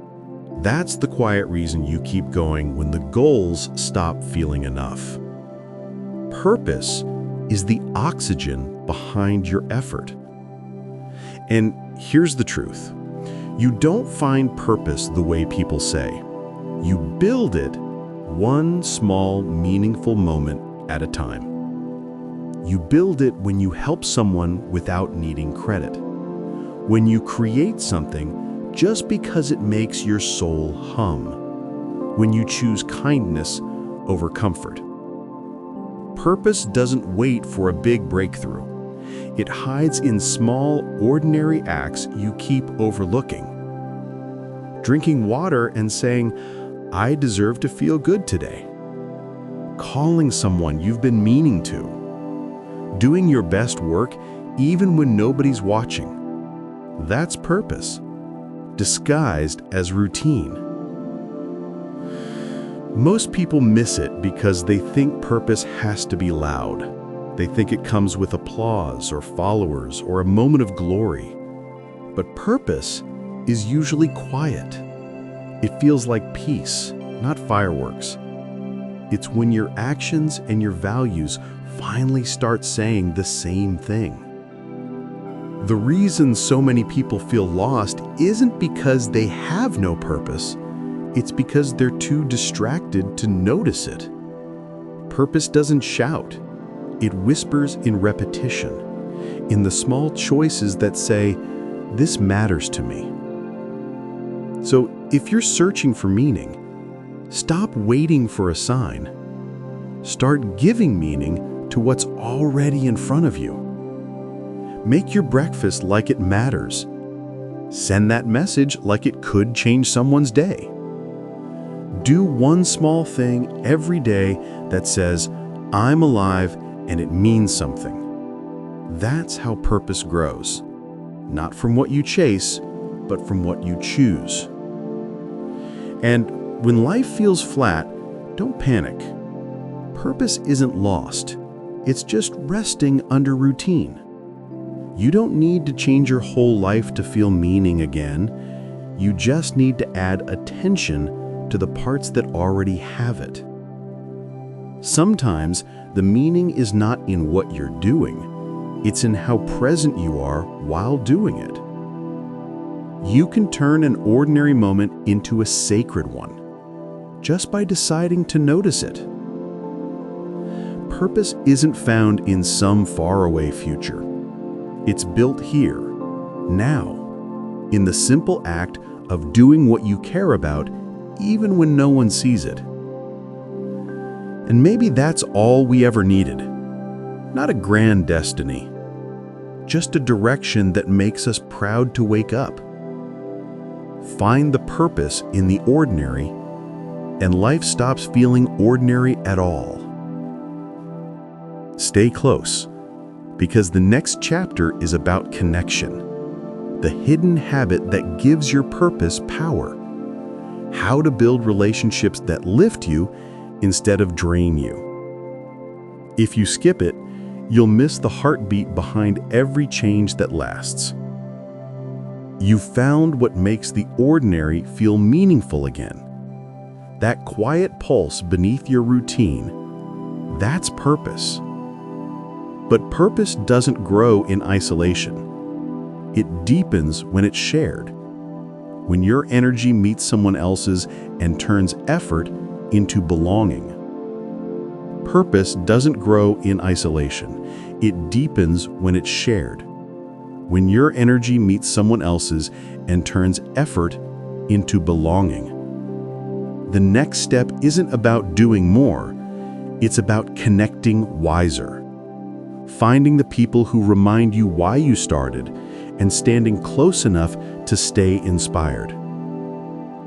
that's the quiet reason you keep going when the goals stop feeling enough. Purpose is the oxygen behind your effort. And here's the truth. You don't find purpose the way people say. You build it one small, meaningful moment at a time. You build it when you help someone without needing credit. When you create something just because it makes your soul hum. When you choose kindness over comfort. Purpose doesn't wait for a big breakthrough. It hides in small, ordinary acts you keep overlooking. Drinking water and saying, "I deserve to feel good today." Calling someone you've been meaning to. Doing your best work even when nobody's watching. That's purpose, disguised as routine. Most people miss it because they think purpose has to be loud. They think it comes with applause or followers or a moment of glory. But purpose is usually quiet. It feels like peace, not fireworks. It's when your actions and your values finally start saying the same thing. The reason so many people feel lost isn't because they have no purpose. It's because they're too distracted to notice it. Purpose doesn't shout. It whispers in repetition, in the small choices that say, "This matters to me." So if you're searching for meaning, stop waiting for a sign. Start giving meaning to what's already in front of you. Make your breakfast like it matters. Send that message like it could change someone's day. Do one small thing every day that says, "I'm alive and it means something." That's how purpose grows. Not from what you chase, but from what you choose. And when life feels flat, don't panic. Purpose isn't lost. It's just resting under routine. You don't need to change your whole life to feel meaning again. You just need to add attention to the parts that already have it. Sometimes the meaning is not in what you're doing. It's in how present you are while doing it. You can turn an ordinary moment into a sacred one, just by deciding to notice it. Purpose isn't found in some faraway future. It's built here, now, in the simple act of doing what you care about, even when no one sees it. And maybe that's all we ever needed. Not a grand destiny, just a direction that makes us proud to wake up. Find the purpose in the ordinary, and life stops feeling ordinary at all. Stay close, because the next chapter is about connection, the hidden habit that gives your purpose power, how to build relationships that lift you instead of drain you. If you skip it, you'll miss the heartbeat behind every change that lasts. You've found what makes the ordinary feel meaningful again. That quiet pulse beneath your routine, that's purpose. But purpose doesn't grow in isolation. It deepens when it's shared. When your energy meets someone else's and turns effort into belonging. Purpose doesn't grow in isolation. It deepens when it's shared. When your energy meets someone else's and turns effort into belonging. The next step isn't about doing more, it's about connecting wiser. Finding the people who remind you why you started and standing close enough to stay inspired.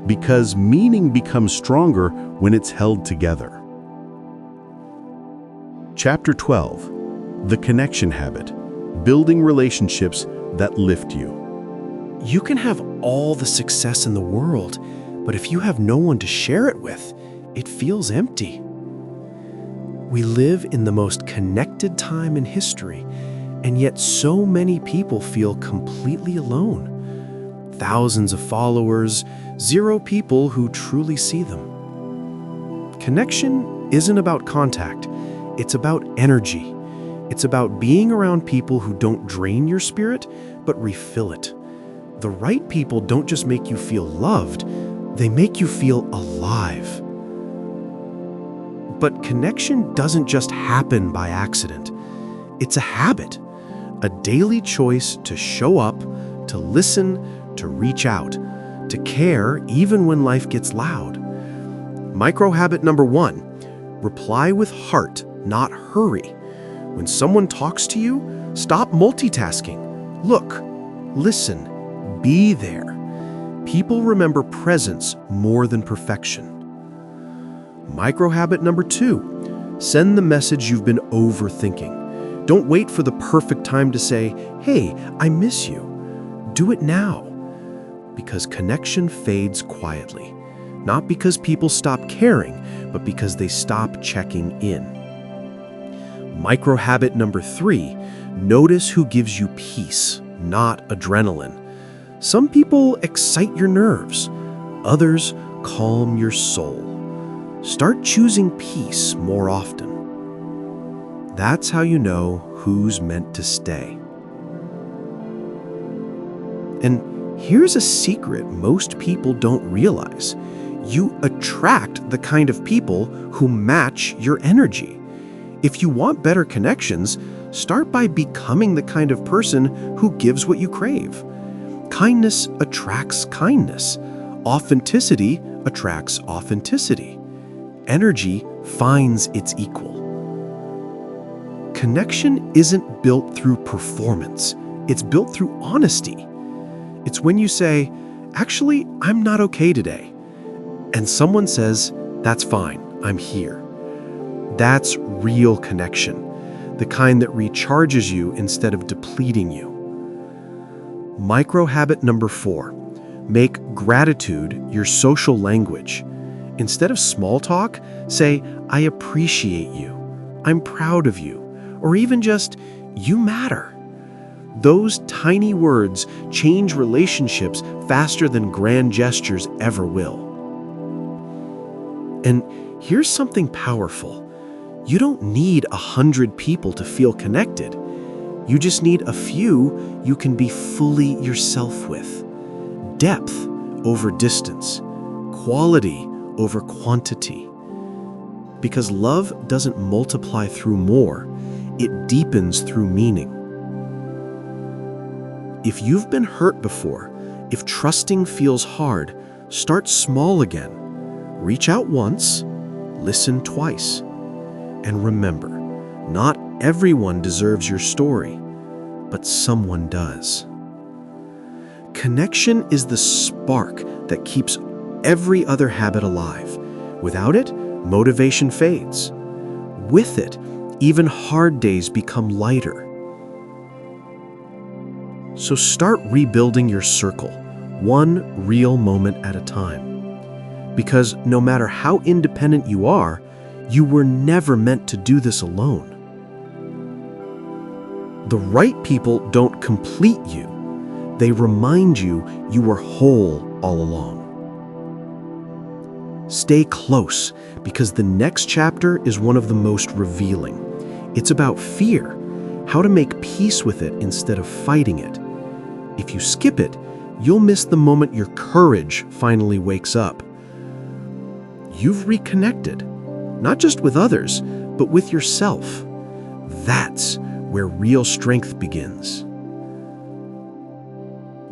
Because meaning becomes stronger when it's held together. Chapter 12, The Connection Habit, Building Relationships that Lift You. You can have all the success in the world, but if you have no one to share it with, it feels empty. We live in the most connected time in history, and yet so many people feel completely alone. Thousands of followers, 0 people who truly see them. Connection isn't about contact, it's about energy. It's about being around people who don't drain your spirit, but refill it. The right people don't just make you feel loved, they make you feel alive. But connection doesn't just happen by accident. It's a habit, a daily choice to show up, to listen, to reach out, to care even when life gets loud. Micro habit number 1, reply with heart, not hurry. When someone talks to you, stop multitasking. Look, listen, be there. People remember presence more than perfection. Micro habit number 2, send the message you've been overthinking. Don't wait for the perfect time to say, "Hey, I miss you." Do it now. Because connection fades quietly. Not because people stop caring, but because they stop checking in. Micro habit number 3, notice who gives you peace, not adrenaline. Some people excite your nerves, others calm your soul. Start choosing peace more often. That's how you know who's meant to stay. And here's a secret most people don't realize. You attract the kind of people who match your energy. If you want better connections, start by becoming the kind of person who gives what you crave. Kindness attracts kindness. Authenticity attracts authenticity. Energy finds its equal. Connection isn't built through performance. It's built through honesty. It's when you say, "Actually, I'm not okay today." And someone says, "That's fine, I'm here." That's real connection, the kind that recharges you instead of depleting you. Micro habit number 4, make gratitude your social language. Instead of small talk, say, "I appreciate you," "I'm proud of you," or even just, "You matter." Those tiny words change relationships faster than grand gestures ever will. And here's something powerful. You don't need 100 people to feel connected. You just need a few you can be fully yourself with. Depth over distance, quality over quantity. Because love doesn't multiply through more, it deepens through meaning. If you've been hurt before, if trusting feels hard, start small again. Reach out once, listen twice. And remember, not everyone deserves your story, but someone does. Connection is the spark that keeps every other habit alive. Without it, motivation fades. With it, even hard days become lighter. So start rebuilding your circle, one real moment at a time. Because no matter how independent you are, you were never meant to do this alone. The right people don't complete you. They remind you you were whole all along. Stay close, because the next chapter is one of the most revealing. It's about fear, how to make peace with it instead of fighting it. If you skip it, you'll miss the moment your courage finally wakes up. You've reconnected, not just with others, but with yourself. That's where real strength begins.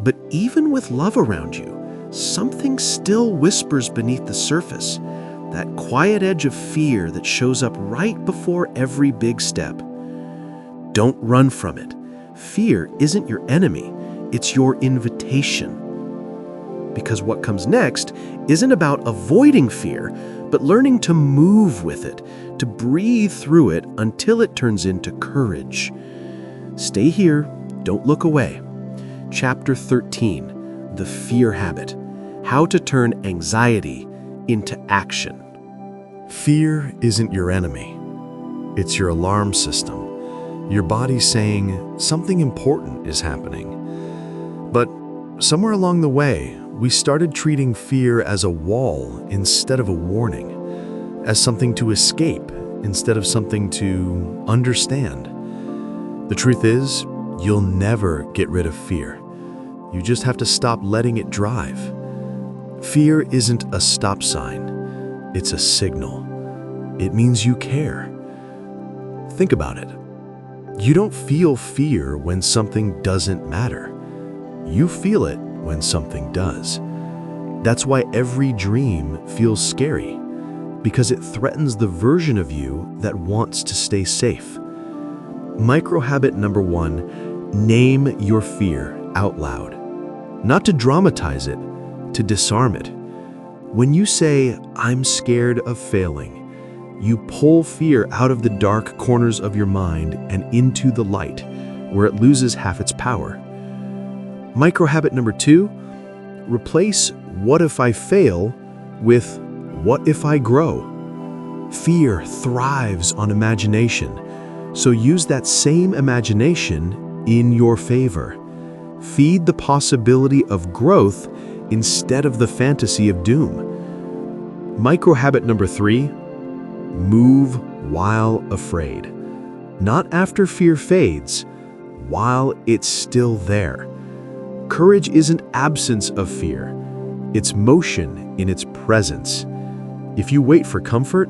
But even with love around you, something still whispers beneath the surface, that quiet edge of fear that shows up right before every big step. Don't run from it. Fear isn't your enemy, it's your invitation. Because what comes next isn't about avoiding fear, but learning to move with it, to breathe through it until it turns into courage. Stay here, don't look away. Chapter 13, The Fear Habit, How to Turn Anxiety into Action. Fear isn't your enemy. It's your alarm system. Your body saying something important is happening. But somewhere along the way, we started treating fear as a wall instead of a warning, as something to escape instead of something to understand. The truth is, you'll never get rid of fear. You just have to stop letting it drive. Fear isn't a stop sign, it's a signal. It means you care. Think about it. You don't feel fear when something doesn't matter. You feel it when something does. That's why every dream feels scary, because it threatens the version of you that wants to stay safe. Micro habit number 1, name your fear out loud. Not to dramatize it, to disarm it. When you say, "I'm scared of failing," you pull fear out of the dark corners of your mind and into the light, where it loses half its power. Micro habit number 2, replace "what if I fail" with "what if I grow?" Fear thrives on imagination, so use that same imagination in your favor. Feed the possibility of growth instead of the fantasy of doom. Micro habit number 3, move while afraid. Not after fear fades, while it's still there. Courage isn't absence of fear, it's motion in its presence. If you wait for comfort,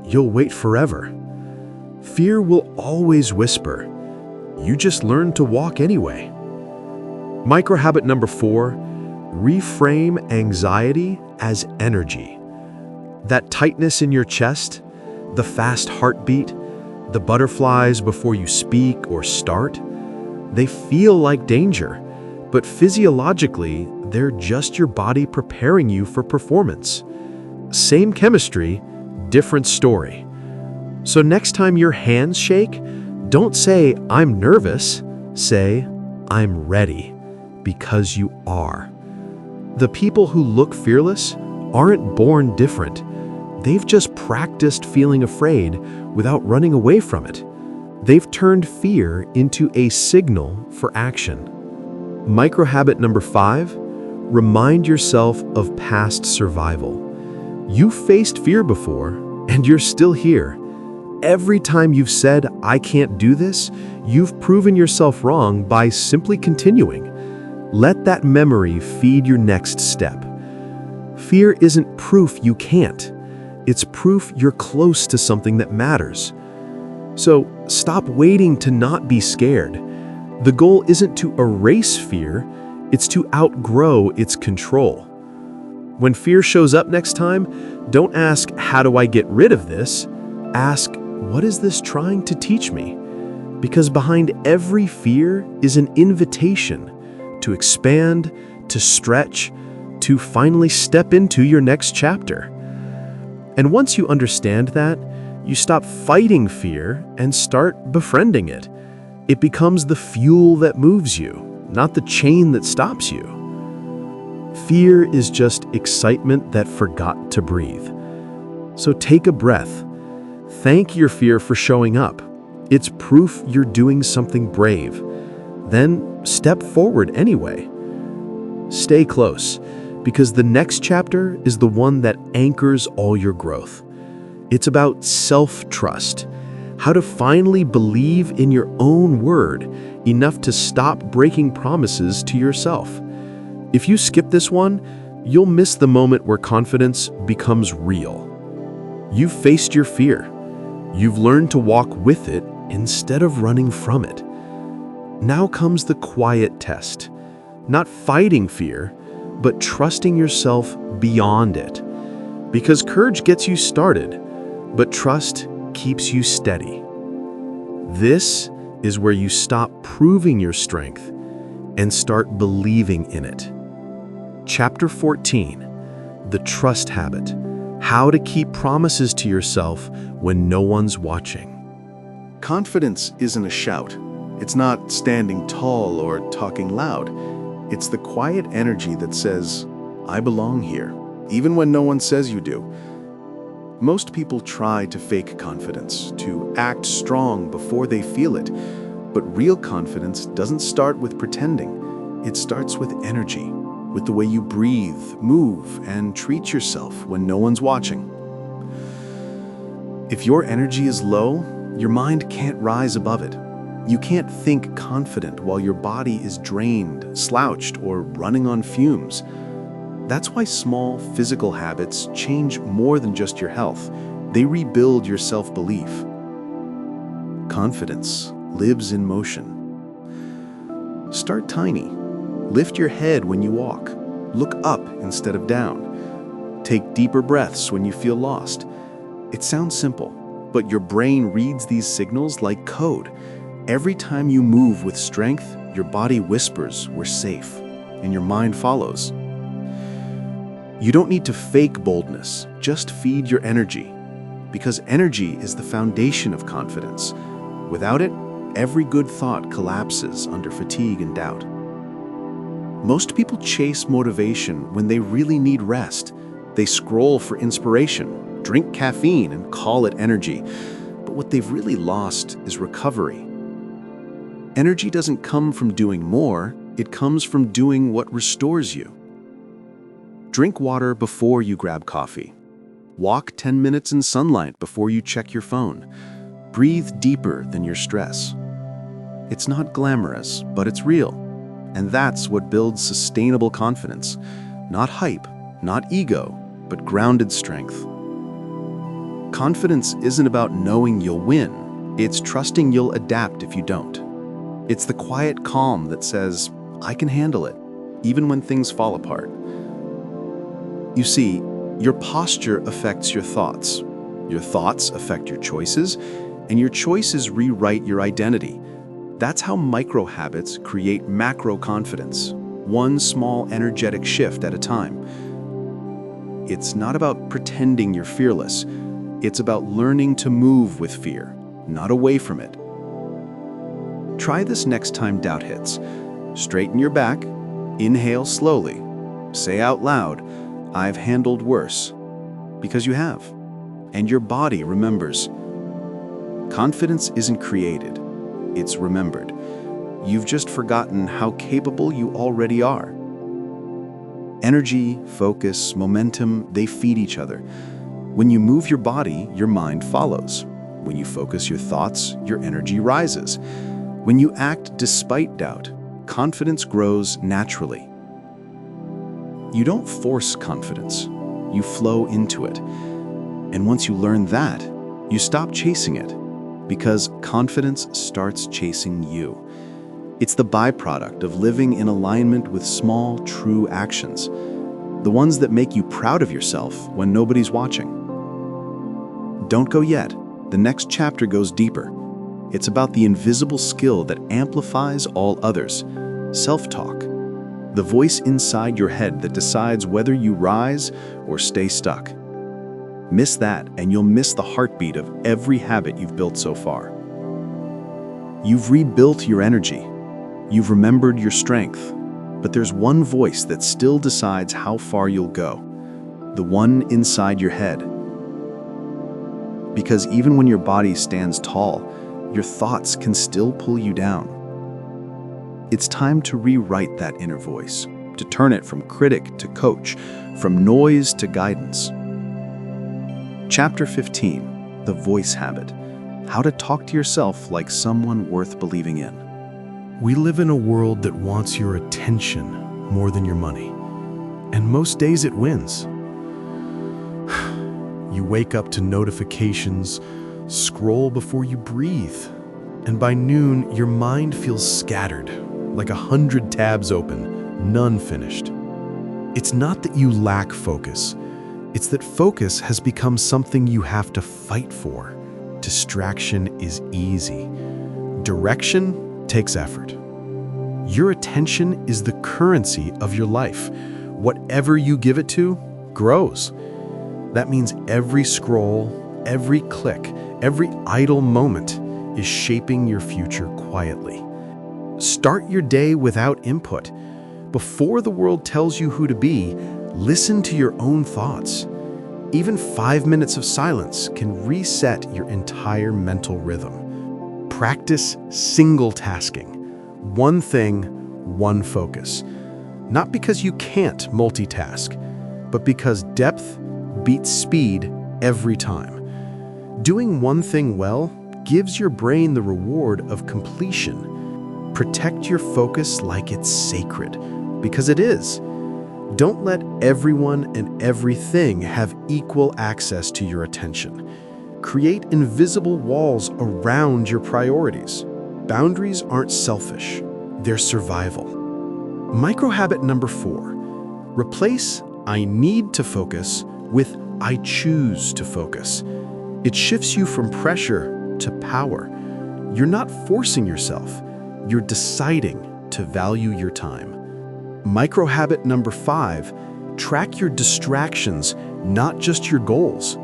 you'll wait forever. Fear will always whisper. You just learn to walk anyway. Micro habit number 4, reframe anxiety as energy. That tightness in your chest, the fast heartbeat, the butterflies before you speak or start, they feel like danger. But physiologically, they're just your body preparing you for performance. Same chemistry, different story. So next time your hands shake, don't say, "I'm nervous." Say, "I'm ready," because you are. The people who look fearless aren't born different. They've just practiced feeling afraid without running away from it. They've turned fear into a signal for action. Micro habit number 5, remind yourself of past survival. You faced fear before, and you're still here. Every time you've said, "I can't do this," you've proven yourself wrong by simply continuing. Let that memory feed your next step. Fear isn't proof you can't. It's proof you're close to something that matters. So stop waiting to not be scared. The goal isn't to erase fear, it's to outgrow its control. When fear shows up next time, don't ask, "How do I get rid of this?" Ask, "What is this trying to teach me?" Because behind every fear is an invitation to expand, to stretch, to finally step into your next chapter. And once you understand that, you stop fighting fear and start befriending it. It becomes the fuel that moves you, not the chain that stops you. Fear is just excitement that forgot to breathe. So take a breath. Thank your fear for showing up. It's proof you're doing something brave. Then step forward anyway. Stay close, because the next chapter is the one that anchors all your growth. It's about self-trust, how to finally believe in your own word enough to stop breaking promises to yourself. If you skip this one, you'll miss the moment where confidence becomes real. You've faced your fear. You've learned to walk with it instead of running from it. Now comes the quiet test. Not fighting fear, but trusting yourself beyond it. Because courage gets you started, but trust keeps you steady. This is where you stop proving your strength and start believing in it. Chapter 14, The Trust Habit, How to Keep Promises to Yourself When No One's Watching. Confidence isn't a shout. It's not standing tall or talking loud. It's the quiet energy that says, I belong here, even when no one says you do. Most people try to fake confidence, to act strong before they feel it. But real confidence doesn't start with pretending. It starts with energy, with the way you breathe, move, and treat yourself when no one's watching. If your energy is low, your mind can't rise above it. You can't think confident while your body is drained, slouched, or running on fumes. That's why small physical habits change more than just your health. They rebuild your self-belief. Confidence lives in motion. Start tiny. Lift your head when you walk. Look up instead of down. Take deeper breaths when you feel lost. It sounds simple, but your brain reads these signals like code. Every time you move with strength, your body whispers, "We're safe," and your mind follows. You don't need to fake boldness, just feed your energy, because energy is the foundation of confidence. Without it, every good thought collapses under fatigue and doubt. Most people chase motivation when they really need rest. They scroll for inspiration, drink caffeine, and call it energy. But what they've really lost is recovery. Energy doesn't come from doing more, it comes from doing what restores you. Drink water before you grab coffee. Walk 10 minutes in sunlight before you check your phone. Breathe deeper than your stress. It's not glamorous, but it's real. And that's what builds sustainable confidence. Not hype, not ego, but grounded strength. Confidence isn't about knowing you'll win. It's trusting you'll adapt if you don't. It's the quiet calm that says, I can handle it, even when things fall apart. You see, your posture affects your thoughts affect your choices, and your choices rewrite your identity. That's how micro habits create macro confidence, one small energetic shift at a time. It's not about pretending you're fearless. It's about learning to move with fear, not away from it. Try this next time doubt hits. Straighten your back, inhale slowly, say out loud, I've handled worse, because you have, and your body remembers. Confidence isn't created, it's remembered. You've just forgotten how capable you already are. Energy, focus, momentum, they feed each other. When you move your body, your mind follows. When you focus your thoughts, your energy rises. When you act despite doubt, confidence grows naturally. You don't force confidence, you flow into it. And once you learn that, you stop chasing it, because confidence starts chasing you. It's the byproduct of living in alignment with small, true actions, the ones that make you proud of yourself when nobody's watching. Don't go yet. The next chapter goes deeper. It's about the invisible skill that amplifies all others, self-talk, the voice inside your head that decides whether you rise or stay stuck. Miss that, and you'll miss the heartbeat of every habit you've built so far. You've rebuilt your energy. You've remembered your strength. But there's one voice that still decides how far you'll go, the one inside your head. Because even when your body stands tall, your thoughts can still pull you down. It's time to rewrite that inner voice, to turn it from critic to coach, from noise to guidance. Chapter 15, The Voice Habit, How to Talk to Yourself Like Someone Worth Believing in. We live in a world that wants your attention more than your money, and most days it wins. You wake up to notifications, scroll before you breathe, and by noon your mind feels scattered, like 100 tabs open, none finished. It's not that you lack focus. It's that focus has become something you have to fight for. Distraction is easy. Direction takes effort. Your attention is the currency of your life. Whatever you give it to grows. That means every scroll, every click, every idle moment is shaping your future quietly. Start your day without input. Before the world tells you who to be, listen to your own thoughts. Even 5 minutes of silence can reset your entire mental rhythm. Practice single tasking. One thing, one focus. Not because you can't multitask, but because depth beats speed every time. Doing one thing well gives your brain the reward of completion. Protect your focus like it's sacred, because it is. Don't let everyone and everything have equal access to your attention. Create invisible walls around your priorities. Boundaries aren't selfish, they're survival. Microhabit number 4. Replace "I need to focus" with "I choose to focus." It shifts you from pressure to power. You're not forcing yourself, you're deciding to value your time. Microhabit number 5, track your distractions, not just your goals.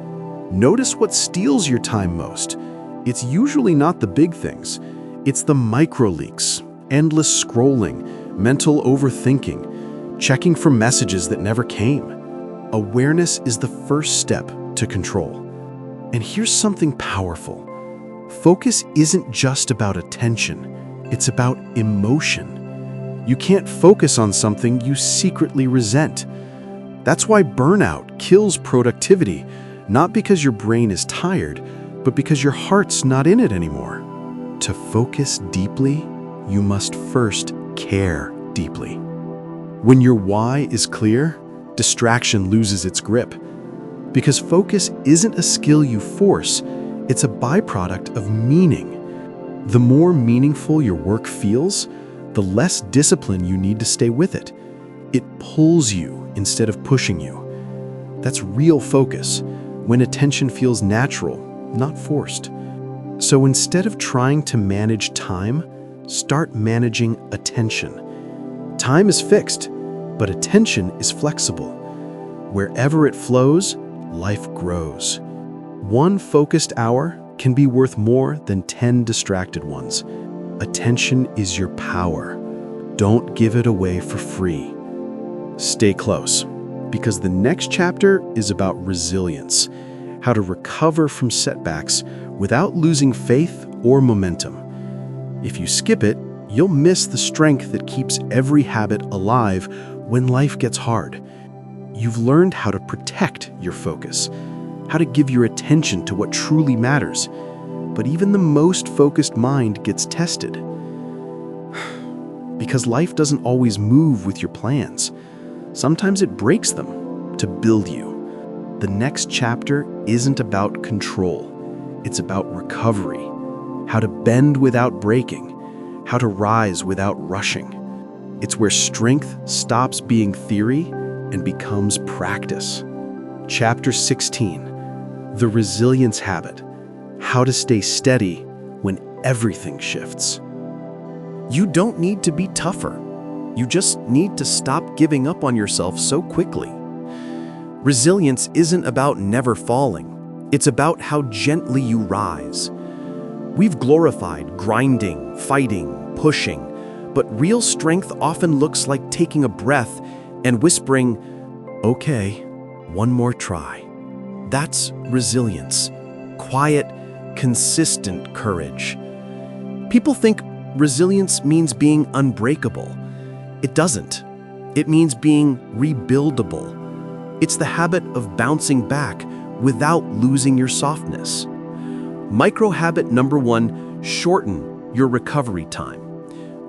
Notice what steals your time most. It's usually not the big things. It's the micro leaks, endless scrolling, mental overthinking, checking for messages that never came. Awareness is the first step to control. And here's something powerful. Focus isn't just about attention, it's about emotion. You can't focus on something you secretly resent. That's why burnout kills productivity, not because your brain is tired, but because your heart's not in it anymore. To focus deeply, you must first care deeply. When your why is clear, distraction loses its grip. Because focus isn't a skill you force, it's a byproduct of meaning. The more meaningful your work feels, the less discipline you need to stay with it. It pulls you instead of pushing you. That's real focus, when attention feels natural, not forced. So instead of trying to manage time, start managing attention. Time is fixed, but attention is flexible. Wherever it flows, life grows. One focused hour can be worth more than 10 distracted ones. Attention is your power. Don't give it away for free. Stay close, because the next chapter is about resilience, how to recover from setbacks without losing faith or momentum. If you skip it, you'll miss the strength that keeps every habit alive when life gets hard. You've learned how to protect your focus, how to give your attention to what truly matters. But even the most focused mind gets tested. Because life doesn't always move with your plans. Sometimes it breaks them to build you. The next chapter isn't about control. It's about recovery. How to bend without breaking. How to rise without rushing. It's where strength stops being theory and becomes practice. Chapter 16. The Resilience Habit. How to stay steady when everything shifts. You don't need to be tougher. You just need to stop giving up on yourself so quickly. Resilience isn't about never falling. It's about how gently you rise. We've glorified grinding, fighting, pushing, but real strength often looks like taking a breath and whispering, "Okay, one more try." That's resilience. Quiet, consistent courage. People think resilience means being unbreakable. It doesn't. It means being rebuildable. It's the habit of bouncing back without losing your softness. Microhabit number 1, shorten your recovery time.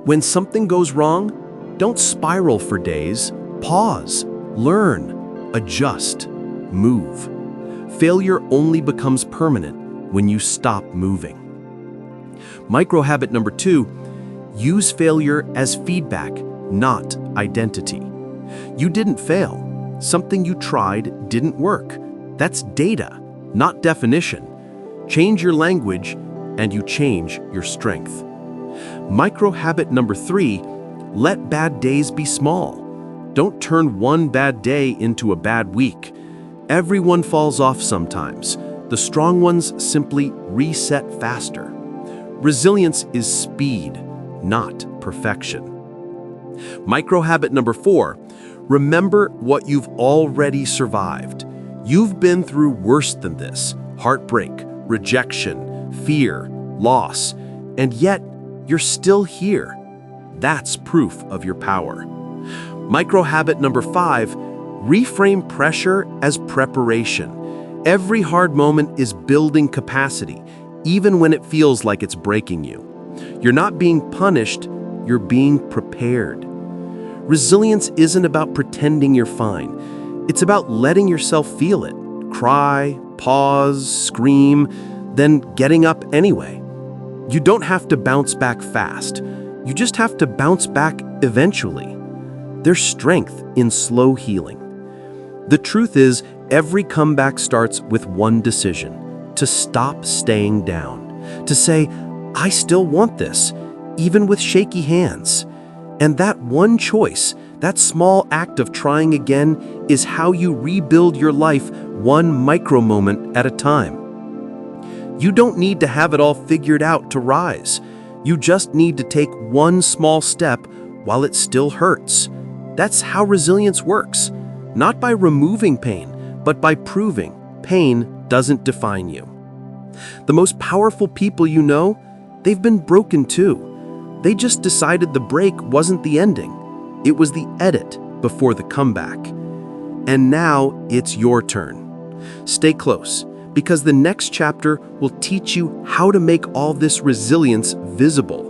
When something goes wrong, don't spiral for days. Pause, learn, adjust, move. Failure only becomes permanent when you stop moving. Microhabit number 2, use failure as feedback, not identity. You didn't fail. Something you tried didn't work. That's data, not definition. Change your language, and you change your strength. Micro habit number 3, let bad days be small. Don't turn one bad day into a bad week. Everyone falls off sometimes. The strong ones simply reset faster. Resilience is speed, not perfection. Micro habit number 4, remember what you've already survived. You've been through worse than this: heartbreak, rejection, fear, loss, and yet you're still here. That's proof of your power. Micro habit number 5, reframe pressure as preparation. Every hard moment is building capacity, even when it feels like it's breaking you. You're not being punished, you're being prepared. Resilience isn't about pretending you're fine. It's about letting yourself feel it. Cry, pause, scream, then getting up anyway. You don't have to bounce back fast. You just have to bounce back eventually. There's strength in slow healing. The truth is, every comeback starts with one decision: to stop staying down, to say, I still want this, even with shaky hands. And that one choice, that small act of trying again, is how you rebuild your life one micro moment at a time. You don't need to have it all figured out to rise. You just need to take one small step while it still hurts. That's how resilience works, not by removing pain, but by proving pain doesn't define you. The most powerful people you know, they've been broken too. They just decided the break wasn't the ending. It was the edit before the comeback. And now it's your turn. Stay close, because the next chapter will teach you how to make all this resilience visible.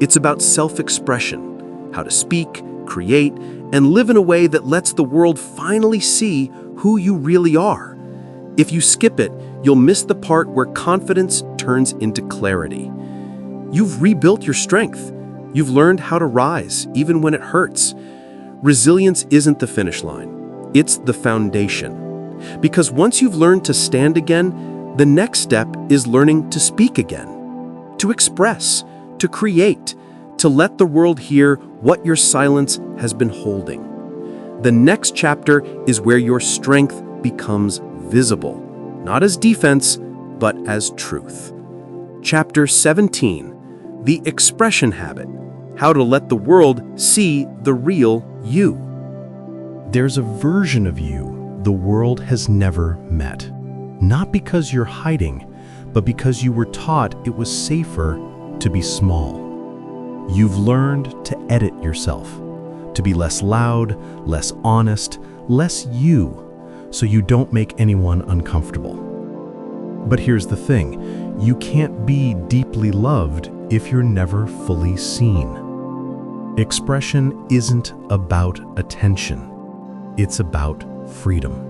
It's about self-expression, how to speak, create, and live in a way that lets the world finally see who you really are. If you skip it, you'll miss the part where confidence turns into clarity. You've rebuilt your strength. You've learned how to rise, even when it hurts. Resilience isn't the finish line. It's the foundation. Because once you've learned to stand again, the next step is learning to speak again, to express, to create, to let the world hear what your silence has been holding. The next chapter is where your strength becomes visible, not as defense, but as truth. Chapter 17, The Expression Habit, How to Let the World See the Real You. There's a version of you the world has never met. Not because you're hiding, but because you were taught it was safer to be small. You've learned to edit yourself, to be less loud, less honest, less you, so you don't make anyone uncomfortable. But here's the thing, you can't be deeply loved if you're never fully seen. Expression isn't about attention, it's about freedom.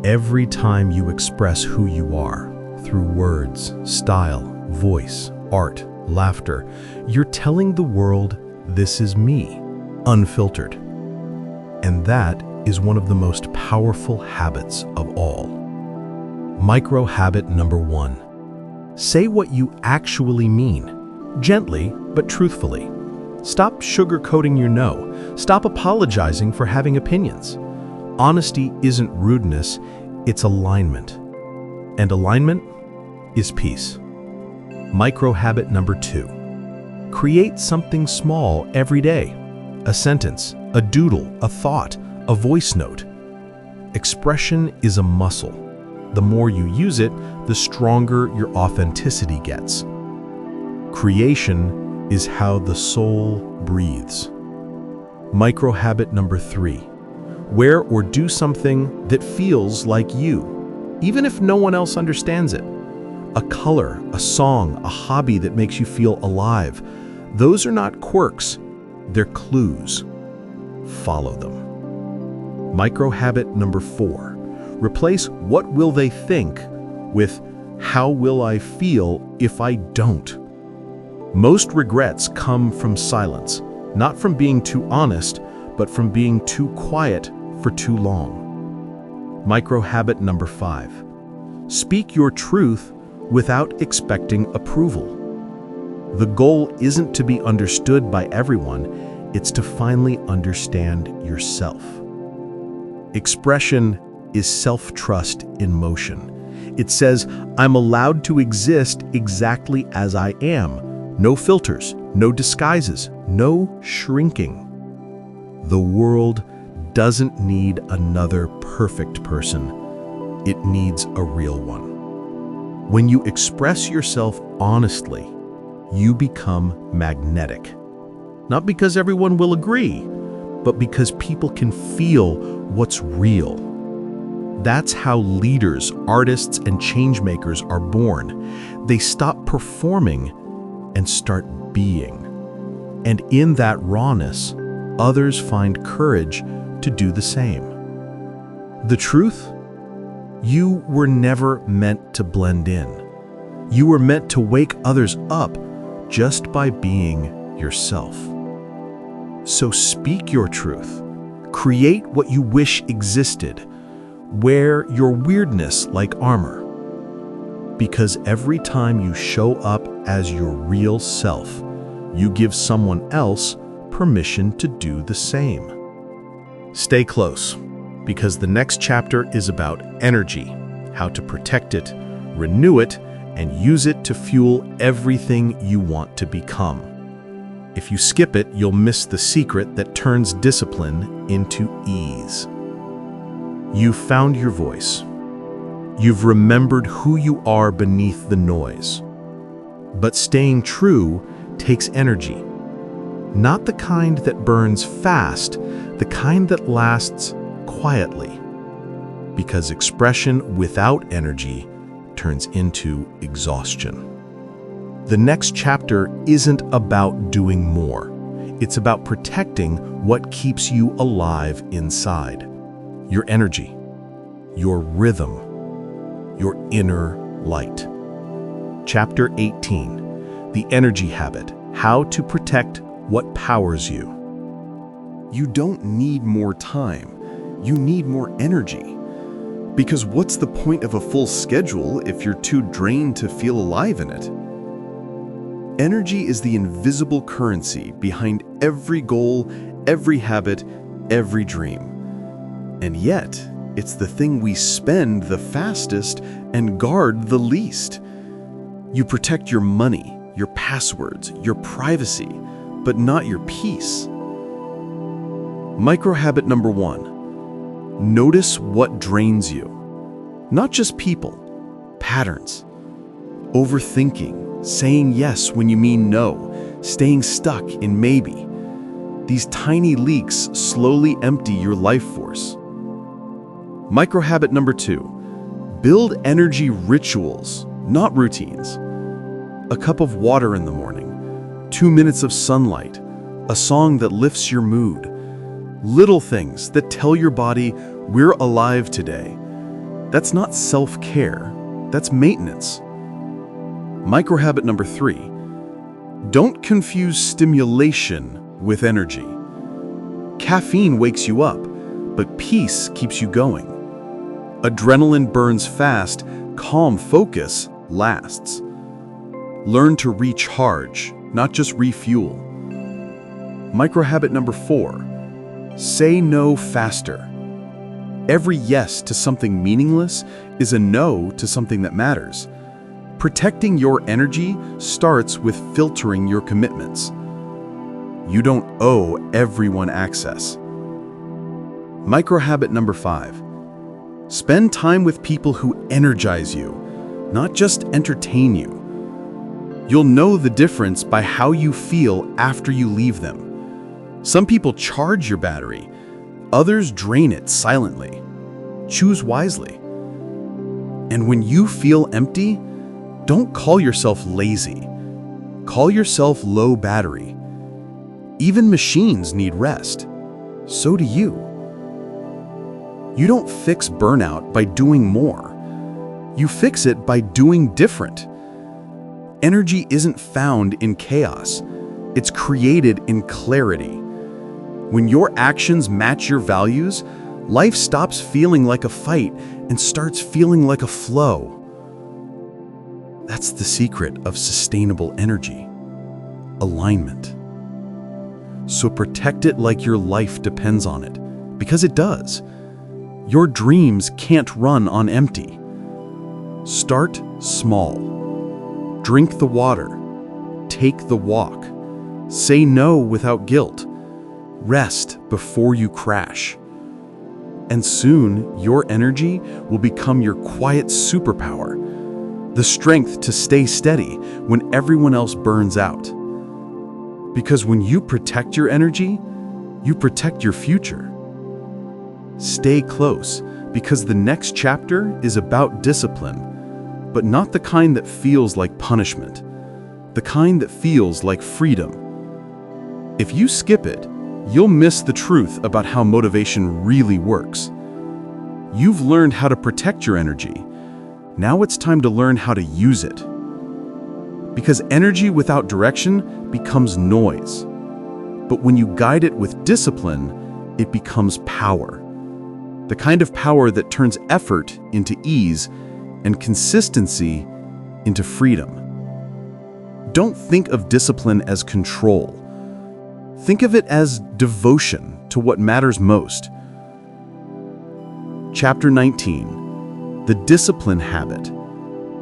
Every time you express who you are, through words, style, voice, art, laughter, you're telling the world, this is me, unfiltered. And that is one of the most powerful habits of all. Micro habit number 1. Say what you actually mean, gently but truthfully. Stop sugarcoating your no. Stop apologizing for having opinions. Honesty isn't rudeness, it's alignment. And alignment is peace. Micro habit number 2. Create something small every day. A sentence, a doodle, a thought, a voice note. Expression is a muscle. The more you use it, the stronger your authenticity gets. Creation is how the soul breathes. Micro habit number 3. Wear or do something that feels like you, even if no one else understands it. A color, a song, a hobby that makes you feel alive. Those are not quirks, they're clues. Follow them. Micro habit number 4. Replace what will they think with how will I feel if I don't? Most regrets come from silence, not from being too honest, but from being too quiet for too long. Micro habit number 5. Speak your truth without expecting approval. The goal isn't to be understood by everyone, it's to finally understand yourself. Expression is self-trust in motion. It says, I'm allowed to exist exactly as I am. No filters, no disguises, no shrinking. The world doesn't need another perfect person. It needs a real one. When you express yourself honestly, you become magnetic. Not because everyone will agree, but because people can feel what's real. That's how leaders, artists, and changemakers are born. They stop performing and start being. And in that rawness, others find courage to do the same. The truth? You were never meant to blend in. You were meant to wake others up just by being yourself. So speak your truth. Create what you wish existed. Wear your weirdness like armor. Because every time you show up as your real self, you give someone else permission to do the same. Stay close, because the next chapter is about energy, how to protect it, renew it, and use it to fuel everything you want to become. If you skip it, you'll miss the secret that turns discipline into ease. You've found your voice. You've remembered who you are beneath the noise. But staying true takes energy. Not the kind that burns fast, the kind that lasts quietly. Because expression without energy turns into exhaustion. The next chapter isn't about doing more. It's about protecting what keeps you alive inside. Your energy, your rhythm, your inner light. Chapter 18, The Energy Habit, How to Protect What Powers You. You don't need more time. You need more energy. Because what's the point of a full schedule if you're too drained to feel alive in it? Energy is the invisible currency behind every goal, every habit, every dream. And yet, it's the thing we spend the fastest and guard the least. You protect your money, your passwords, your privacy, but not your peace. Micro habit number 1. Notice what drains you. Not just people, patterns. Overthinking, saying yes when you mean no, staying stuck in maybe. These tiny leaks slowly empty your life force. Micro habit number 2. Build energy rituals, not routines. A cup of water in the morning, 2 minutes of sunlight, a song that lifts your mood. Little things that tell your body, we're alive today. That's not self-care, that's maintenance. Micro habit number 3. Don't confuse stimulation with energy. Caffeine wakes you up, but peace keeps you going. Adrenaline burns fast, calm focus lasts. Learn to recharge, not just refuel. Micro habit number 4. Say no faster. Every yes to something meaningless is a no to something that matters. Protecting your energy starts with filtering your commitments. You don't owe everyone access. Micro habit number 5. Spend time with people who energize you, not just entertain you. You'll know the difference by how you feel after you leave them. Some people charge your battery, others drain it silently. Choose wisely. And when you feel empty, don't call yourself lazy. Call yourself low battery. Even machines need rest. So do you. You don't fix burnout by doing more. You fix it by doing different. Energy isn't found in chaos. It's created in clarity. When your actions match your values, life stops feeling like a fight and starts feeling like a flow. That's the secret of sustainable energy. Alignment. So protect it like your life depends on it, because it does. Your dreams can't run on empty. Start small. Drink the water. Take the walk. Say no without guilt. Rest before you crash. And soon, your energy will become your quiet superpower, the strength to stay steady when everyone else burns out. Because when you protect your energy, you protect your future. Stay close, because the next chapter is about discipline, but not the kind that feels like punishment, the kind that feels like freedom. If you skip it, you'll miss the truth about how motivation really works. You've learned how to protect your energy. Now it's time to learn how to use it. Because energy without direction becomes noise. But when you guide it with discipline, it becomes power. The kind of power that turns effort into ease and consistency into freedom. Don't think of discipline as control. Think of it as devotion to what matters most. Chapter 19, The Discipline Habit,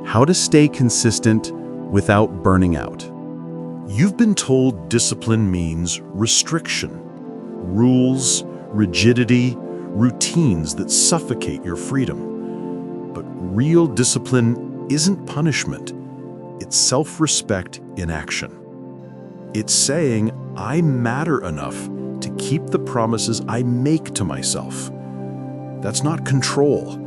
How to Stay Consistent Without Burning Out. You've been told discipline means restriction, rules, rigidity, routines that suffocate your freedom. But real discipline isn't punishment, it's self-respect in action. It's saying, I matter enough to keep the promises I make to myself. That's not control,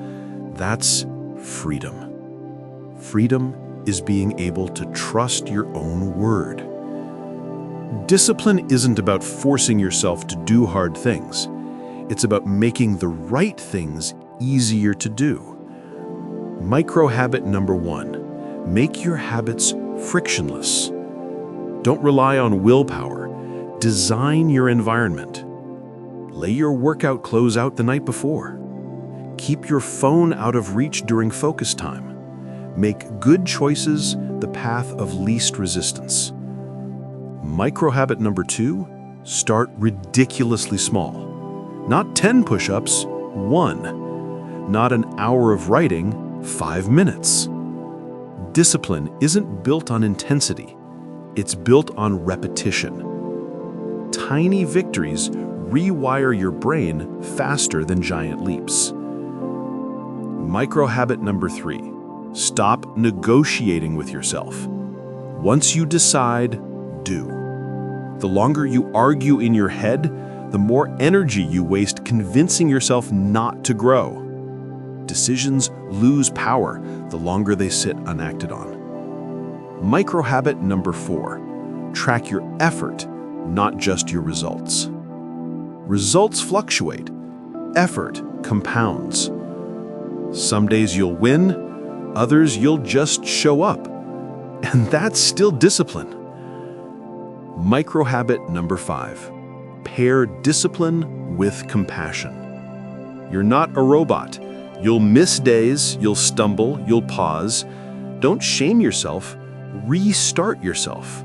that's freedom. Freedom is being able to trust your own word. Discipline isn't about forcing yourself to do hard things. It's about making the right things easier to do. Micro habit number 1, make your habits frictionless. Don't rely on willpower. Design your environment. Lay your workout clothes out the night before. Keep your phone out of reach during focus time. Make good choices the path of least resistance. Micro habit number 2, start ridiculously small. Not 10 push-ups, 1. Not an hour of writing, 5 minutes. Discipline isn't built on intensity. It's built on repetition. Tiny victories rewire your brain faster than giant leaps. Micro habit number 3, stop negotiating with yourself. Once you decide, do. The longer you argue in your head, the more energy you waste convincing yourself not to grow. Decisions lose power the longer they sit unacted on. Micro habit number 4, track your effort, not just your results. Results fluctuate. Effort compounds. Some days you'll win, others you'll just show up. And that's still discipline. Micro habit number 5, pair discipline with compassion. You're not a robot. You'll miss days, you'll stumble, you'll pause. Don't shame yourself. Restart yourself.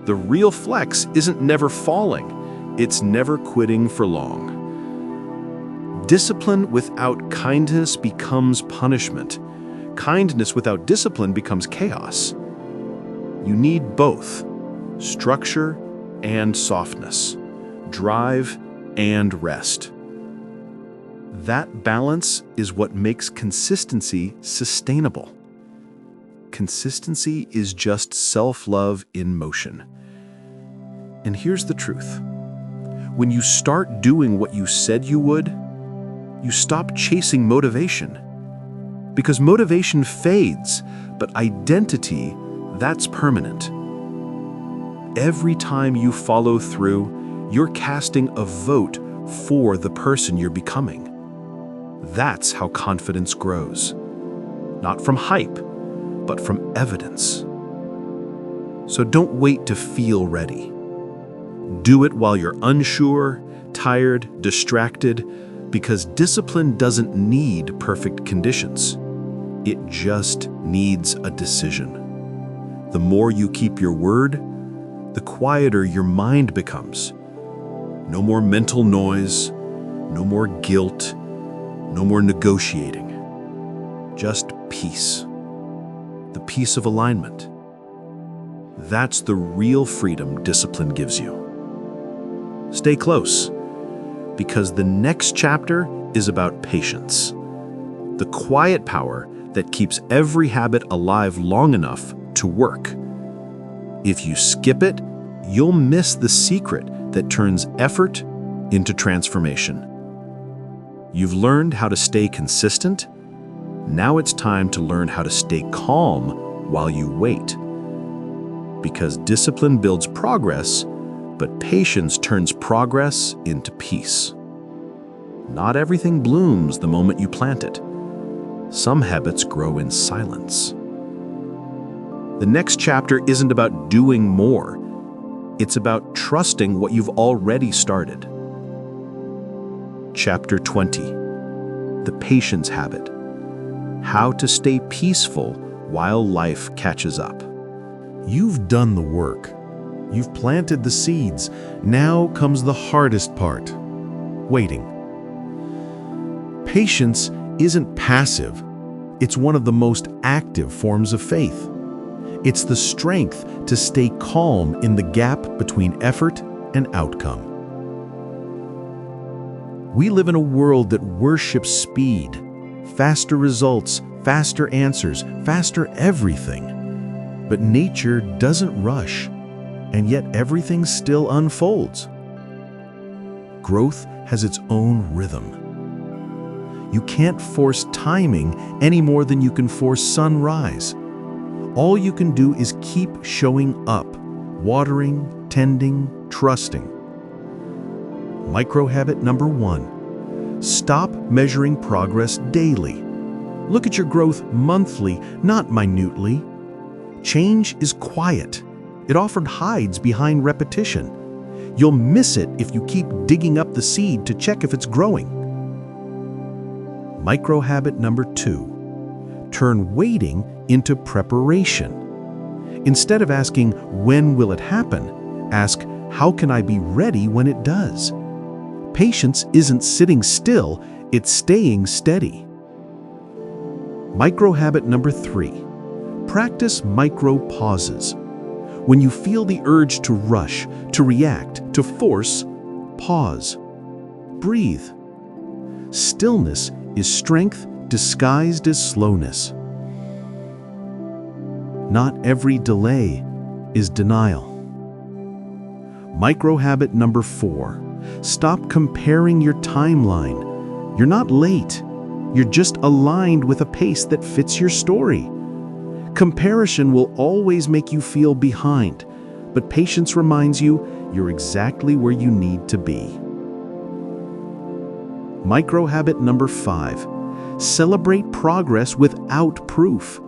The real flex isn't never falling, it's never quitting for long. Discipline without kindness becomes punishment. Kindness without discipline becomes chaos. You need both, structure and softness, drive and rest. That balance is what makes consistency sustainable. Consistency is just self-love in motion. And here's the truth. When you start doing what you said you would, you stop chasing motivation. Because motivation fades, but identity, that's permanent. Every time you follow through, you're casting a vote for the person you're becoming. That's how confidence grows. Not from hype, but from evidence. So don't wait to feel ready. Do it while you're unsure, tired, distracted, because discipline doesn't need perfect conditions. It just needs a decision. The more you keep your word, the quieter your mind becomes. No more mental noise, no more guilt, no more negotiating. Just peace. The peace of alignment. That's the real freedom discipline gives you. Stay close, because the next chapter is about patience. The quiet power that keeps every habit alive long enough to work. If you skip it, you'll miss the secret that turns effort into transformation. You've learned how to stay consistent. Now it's time to learn how to stay calm while you wait. Because discipline builds progress, but patience turns progress into peace. Not everything blooms the moment you plant it. Some habits grow in silence. The next chapter isn't about doing more. It's about trusting what you've already started. Chapter 20. The Patience Habit. How to stay peaceful while life catches up. You've done the work. You've planted the seeds. Now comes the hardest part: waiting. Patience isn't passive. It's one of the most active forms of faith. It's the strength to stay calm in the gap between effort and outcome. We live in a world that worships speed, faster results, faster answers, faster everything. But nature doesn't rush, and yet everything still unfolds. Growth has its own rhythm. You can't force timing any more than you can force sunrise. All you can do is keep showing up, watering, tending, trusting. Micro habit number 1. Stop measuring progress daily. Look at your growth monthly, not minutely. Change is quiet. It often hides behind repetition. You'll miss it if you keep digging up the seed to check if it's growing. Micro habit number 2. Turn waiting into preparation. Instead of asking, when will it happen? Ask, how can I be ready when it does? Patience isn't sitting still, it's staying steady. Micro habit number 3. Practice micro pauses. When you feel the urge to rush, to react, to force, pause. Breathe. Stillness is strength disguised as slowness. Not every delay is denial. Micro habit number 4. Stop comparing your timeline. You're not late. You're just aligned with a pace that fits your story. Comparison will always make you feel behind, but patience reminds you you're exactly where you need to be. Micro habit number 5. Celebrate progress without proof.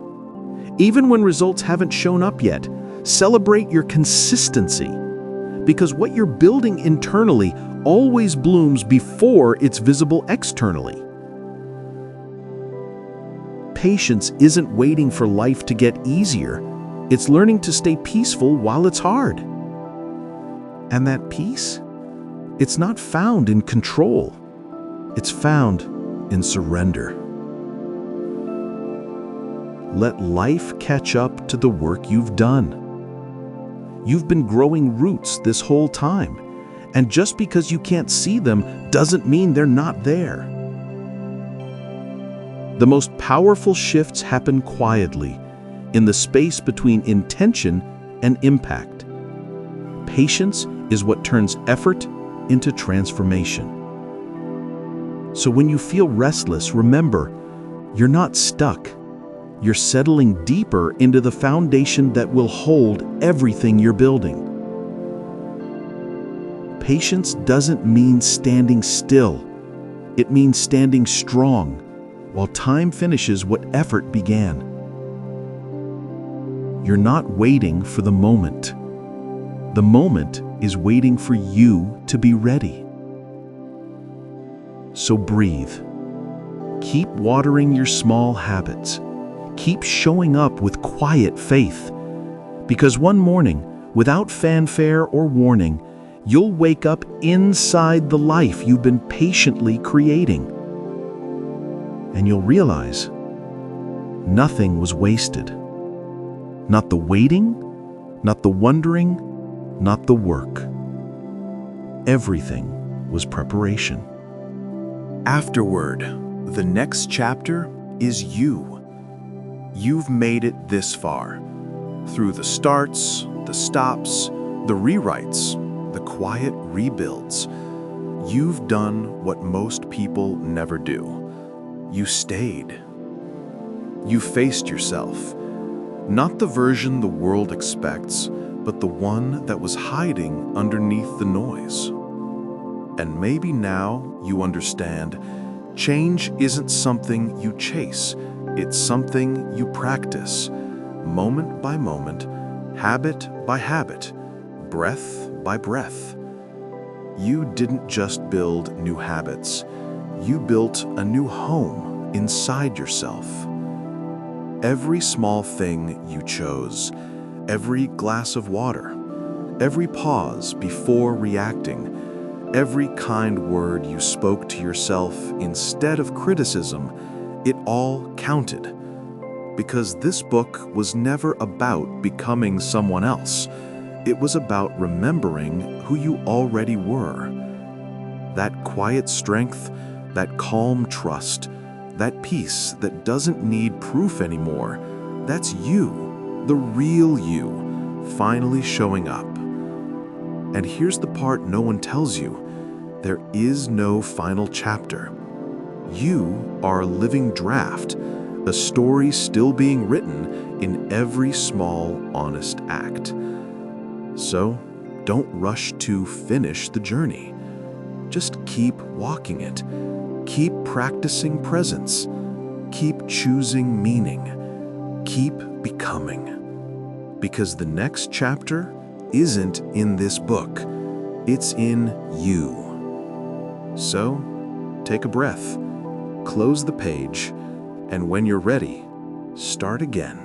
Even when results haven't shown up yet, celebrate your consistency. Because what you're building internally always blooms before it's visible externally. Patience isn't waiting for life to get easier. It's learning to stay peaceful while it's hard. And that peace, it's not found in control. It's found in surrender. Let life catch up to the work you've done. You've been growing roots this whole time, and just because you can't see them doesn't mean they're not there. The most powerful shifts happen quietly, in the space between intention and impact. Patience is what turns effort into transformation. So when you feel restless, remember, you're not stuck. You're settling deeper into the foundation that will hold everything you're building. Patience doesn't mean standing still. It means standing strong while time finishes what effort began. You're not waiting for the moment. The moment is waiting for you to be ready. So breathe. Keep watering your small habits. Keep showing up with quiet faith. Because one morning, without fanfare or warning, you'll wake up inside the life you've been patiently creating. And you'll realize nothing was wasted. Not the waiting, not the wondering, not the work. Everything was preparation. Afterward, the next chapter is you. You've made it this far. Through the starts, the stops, the rewrites, the quiet rebuilds. You've done what most people never do. You stayed. You faced yourself. Not the version the world expects, but the one that was hiding underneath the noise. And maybe now you understand, change isn't something you chase, it's something you practice, moment by moment, habit by habit, breath by breath. You didn't just build new habits, you built a new home inside yourself. Every small thing you chose, every glass of water, every pause before reacting, every kind word you spoke to yourself instead of criticism, it all counted. Because this book was never about becoming someone else. It was about remembering who you already were. That quiet strength, that calm trust, that peace that doesn't need proof anymore, that's you, the real you, finally showing up. And here's the part no one tells you. There is no final chapter. You are a living draft, a story still being written in every small, honest act. So, don't rush to finish the journey. Just keep walking it. Keep practicing presence. Keep choosing meaning. Keep becoming. Because the next chapter isn't in this book. It's in you. So, take a breath, close the page, and when you're ready, start again.